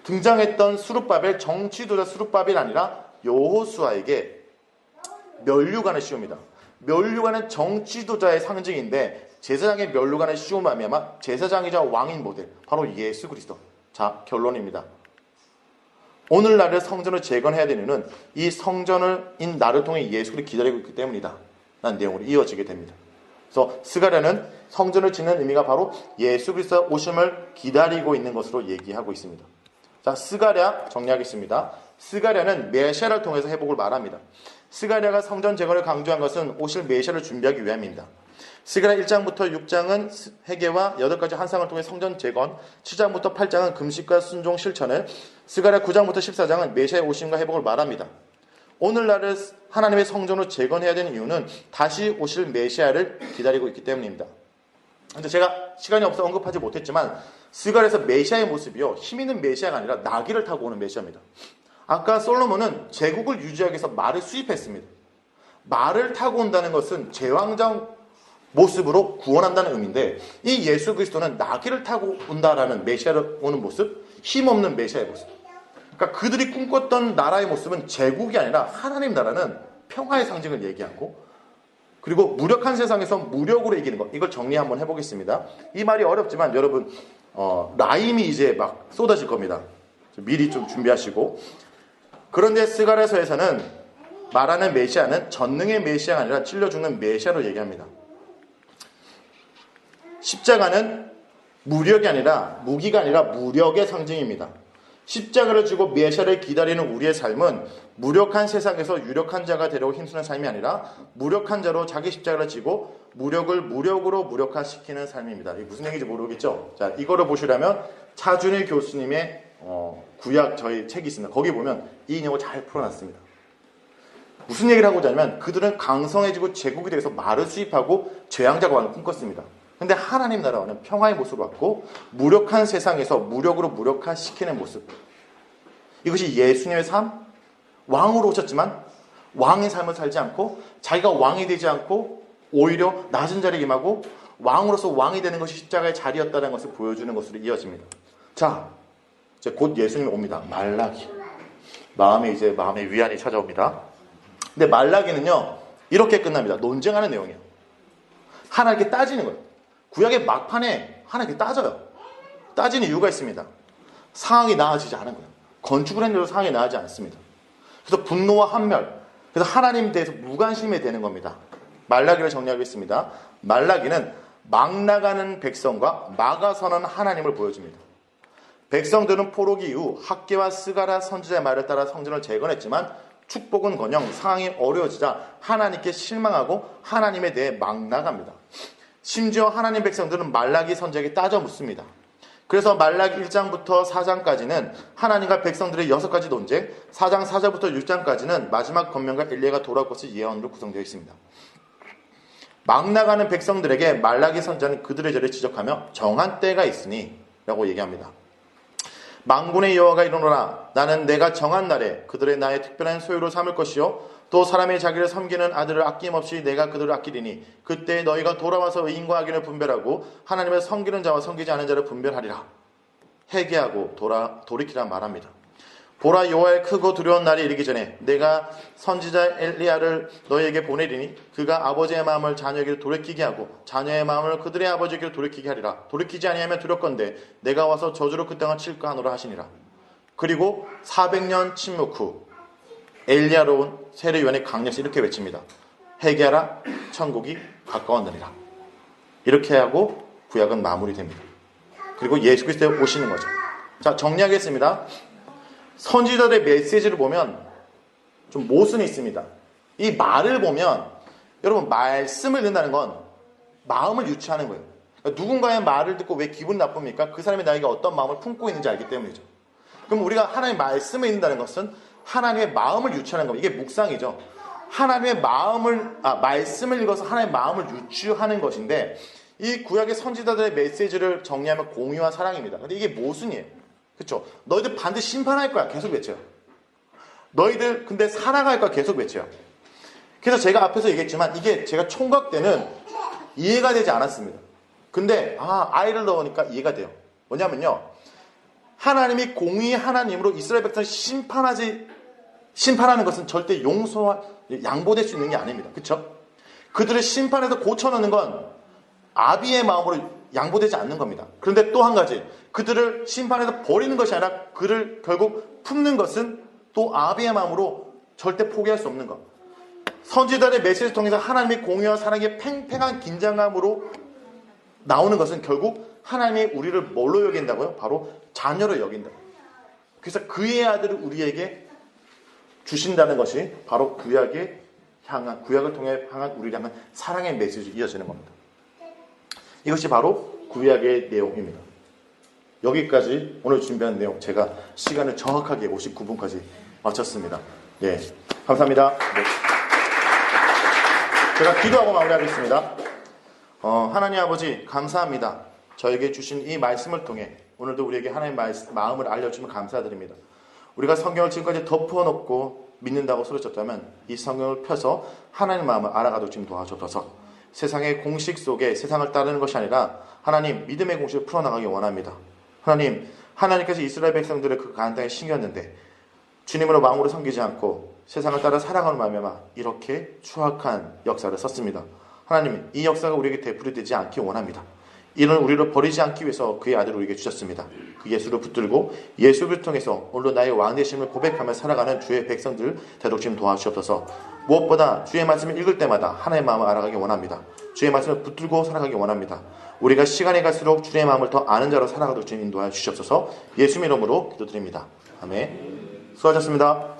등장했던 수룹바벨, 정치도자 수룹바벨이 아니라 여호수아에게 면류관을 씌웁니다. 면류관은 정치도자의 상징인데 제사장의 면류관을 씌운 말미암아 제사장이자 왕인 모델, 바로 예수 그리스도. 자, 결론입니다. 오늘날의 성전을 재건해야 되는 이유는 이 성전인 나를 통해 예수를 기다리고 있기 때문이다 라는 내용으로 이어지게 됩니다. 그래서 스가랴는 성전을 짓는 의미가 바로 예수 그리스도의 오심을 기다리고 있는 것으로 얘기하고 있습니다. 자, 스가랴 정리하겠습니다. 스가랴는 메시아를 통해서 회복을 말합니다. 스가랴가 성전 재건을 강조한 것은 오실 메시아를 준비하기 위함입니다. 스가랴 1장부터 6장은 회개와 8가지 환상을 통해 성전 재건, 7장부터 8장은 금식과 순종 실천을, 스가랴 9장부터 14장은 메시아의 오심과 회복을 말합니다. 오늘날을 하나님의 성전으로 재건해야 되는 이유는 다시 오실 메시아를 기다리고 있기 때문입니다. 근데 제가 시간이 없어 언급하지 못했지만 스가랴에서 메시아의 모습이요, 힘있는 메시아가 아니라 나귀를 타고 오는 메시아입니다. 아까 솔로몬은 제국을 유지하기 위해서 말을 수입했습니다. 말을 타고 온다는 것은 제왕적 모습으로 구원한다는 의미인데, 이 예수 그리스도는 나귀를 타고 온다라는 메시아로 오는 모습, 힘없는 메시아의 모습. 그러니까 그들이 꿈꿨던 나라의 모습은 제국이 아니라 하나님 나라는 평화의 상징을 얘기하고, 그리고 무력한 세상에서 무력으로 이기는 것, 이걸 정리 한번 해보겠습니다. 이 말이 어렵지만 여러분 라임이 이제 막 쏟아질 겁니다. 미리 좀 준비하시고. 그런데 스가랴서에서는 말하는 메시아는 전능의 메시아가 아니라 찔려 죽는 메시아로 얘기합니다. 십자가는 무력이 아니라, 무기가 아니라 무력의 상징입니다. 십자가를 지고 메시아를 기다리는 우리의 삶은 무력한 세상에서 유력한 자가 되려고 힘쓰는 삶이 아니라 무력한 자로 자기 십자가를 지고 무력을 무력으로 무력화시키는 삶입니다. 이게 무슨 얘기인지 모르겠죠? 자, 이거를 보시려면 차준일 교수님의 구약 저희 책이 있습니다. 거기 보면 이 인형을 잘 풀어놨습니다. 무슨 얘기를 하고자 하면 그들은 강성해지고 제국이 되어서 말을 수입하고 죄왕자가 왕을 꿈꿨습니다. 근데 하나님 나라와는 평화의 모습을 왔고 무력한 세상에서 무력으로 무력화시키는 모습. 이것이 예수님의 삶, 왕으로 오셨지만 왕의 삶을 살지 않고 자기가 왕이 되지 않고 오히려 낮은 자리에 임하고 왕으로서 왕이 되는 것이 십자가의 자리였다는 것을 보여주는 것으로 이어집니다. 자, 이제 곧 예수님이 옵니다. 말라기. 마음의 위안이 찾아옵니다. 근데 말라기는요, 이렇게 끝납니다. 논쟁하는 내용이에요. 하나님께 따지는 거예요. 구약의 막판에 하나님께 따져요. 따지는 이유가 있습니다. 상황이 나아지지 않은 거예요. 건축을 했는데도 상황이 나아지지 않습니다. 그래서 분노와 함멸, 그래서 하나님에 대해서 무관심이 되는 겁니다. 말라기를 정리하겠습니다. 말라기는 막 나가는 백성과 막아서는 하나님을 보여줍니다. 백성들은 포로기 이후 학개와 스가랴 선지자의 말을 따라 성전을 재건했지만 축복은커녕 상황이 어려워지자 하나님께 실망하고 하나님에 대해 막 나갑니다. 심지어 하나님 백성들은 말라기 선지자에게 따져 묻습니다. 그래서 말라기 1장부터 4장까지는 하나님과 백성들의 6가지 논쟁, 4장 4절부터 6장까지는 마지막 권면과 엘리야가 돌아올 것을 예언으로 구성되어 있습니다. 막 나가는 백성들에게 말라기 선지자는 그들의 죄를 지적하며 정한 때가 있으니 라고 얘기합니다. 만군의 여호와가 이르노라, 나는 내가 정한 날에 그들의 나의 특별한 소유로 삼을 것이요 또 사람이 자기를 섬기는 아들을 아낌없이 내가 그들을 아끼리니 그때 너희가 돌아와서 의인과 악인을 분별하고 하나님을 섬기는 자와 섬기지 않은 자를 분별하리라. 회개하고 돌이키라 말합니다. 보라, 여호와의 크고 두려운 날이 이르기 전에 내가 선지자 엘리야를 너희에게 보내리니 그가 아버지의 마음을 자녀에게 돌이키게 하고 자녀의 마음을 그들의 아버지에게 돌이키게 하리라. 돌이키지 아니하면 두렵건대 내가 와서 저주로 그 땅을 칠까 하노라 하시니라. 그리고 400년 침묵 후 엘리야로 온 세례요한의 강력시 이렇게 외칩니다. 회개하라, 천국이 가까웠느니라. 이렇게 하고 구약은 마무리됩니다. 그리고 예수 그리스도에 오시는 거죠. 자, 정리하겠습니다. 선지자들의 메시지를 보면 좀 모순이 있습니다. 이 말을 보면 여러분, 말씀을 듣는다는 건 마음을 유추하는 거예요. 그러니까 누군가의 말을 듣고 왜 기분이 나쁩니까? 그 사람이 나에게 어떤 마음을 품고 있는지 알기 때문이죠. 그럼 우리가 하나님의 말씀을 읽는다는 것은 하나님의 마음을 유추하는 겁니다. 이게 묵상이죠. 하나님의 말씀을 읽어서 하나님의 마음을 유추하는 것인데, 이 구약의 선지자들의 메시지를 정리하면 공의와 사랑입니다. 근데 이게 모순이에요. 그렇죠? 너희들 반드시 심판할 거야. 계속 외쳐요. 너희들 근데 살아갈 걸 계속 외쳐요. 그래서 제가 앞에서 얘기했지만 이게 제가 총각 때는 이해가 되지 않았습니다. 근데 아이를 넣으니까 이해가 돼요. 뭐냐면요, 하나님이 공의 하나님으로 이스라엘 백성을 심판하는 것은 절대 양보될 수 있는 게 아닙니다. 그렇죠? 그들을 심판해서 고쳐놓는 건 아비의 마음으로 양보되지 않는 겁니다. 그런데 또 한 가지, 그들을 심판해서 버리는 것이 아니라 그를 결국 품는 것은 또 아비의 마음으로 절대 포기할 수 없는 것. 선지자들의 메시지를 통해서 하나님의 공의와 사랑의 팽팽한 긴장감으로 나오는 것은 결국 하나님이 우리를 뭘로 여긴다고요? 바로 자녀로 여긴다. 그래서 그의 아들을 우리에게 주신다는 것이 바로 구약을 통해 향한 우리를 향한 사랑의 메시지로 이어지는 겁니다. 이것이 바로 구약의 내용입니다. 여기까지 오늘 준비한 내용, 제가 시간을 정확하게 59분까지 마쳤습니다. 예, 감사합니다. 네. 제가 기도하고 마무리하겠습니다. 하나님 아버지 감사합니다. 저에게 주신 이 말씀을 통해 오늘도 우리에게 하나님의 마음을 알려주면 감사드립니다. 우리가 성경을 지금까지 덮어놓고 믿는다고 소리쳤다면 이 성경을 펴서 하나님의 마음을 알아가도록 지금 도와주셔서 세상의 공식 속에 세상을 따르는 것이 아니라 하나님 믿음의 공식을 풀어나가기 원합니다. 하나님께서 이스라엘 백성들을 그 가나안 땅에 심겼는데 주님으로 마음으로 섬기지 않고 세상을 따라 살아가는 마음에만 이렇게 추악한 역사를 썼습니다. 하나님, 이 역사가 우리에게 되풀이되지 않기 원합니다. 이는 우리를 버리지 않기 위해서 그의 아들을 우리에게 주셨습니다. 그 예수를 붙들고 예수를 통해서 오늘도 나의 왕 되심을 고백하며 살아가는 주의 백성들 되도록 지금 도와주시옵소서. 무엇보다 주의 말씀을 읽을 때마다 하나님의 마음을 알아가기 원합니다. 주의 말씀을 붙들고 살아가기 원합니다. 우리가 시간이 갈수록 주의 마음을 더 아는 자로 살아가도록 주님 인도하여 주시옵소서. 예수 이름으로 기도드립니다. 아멘. 수고하셨습니다.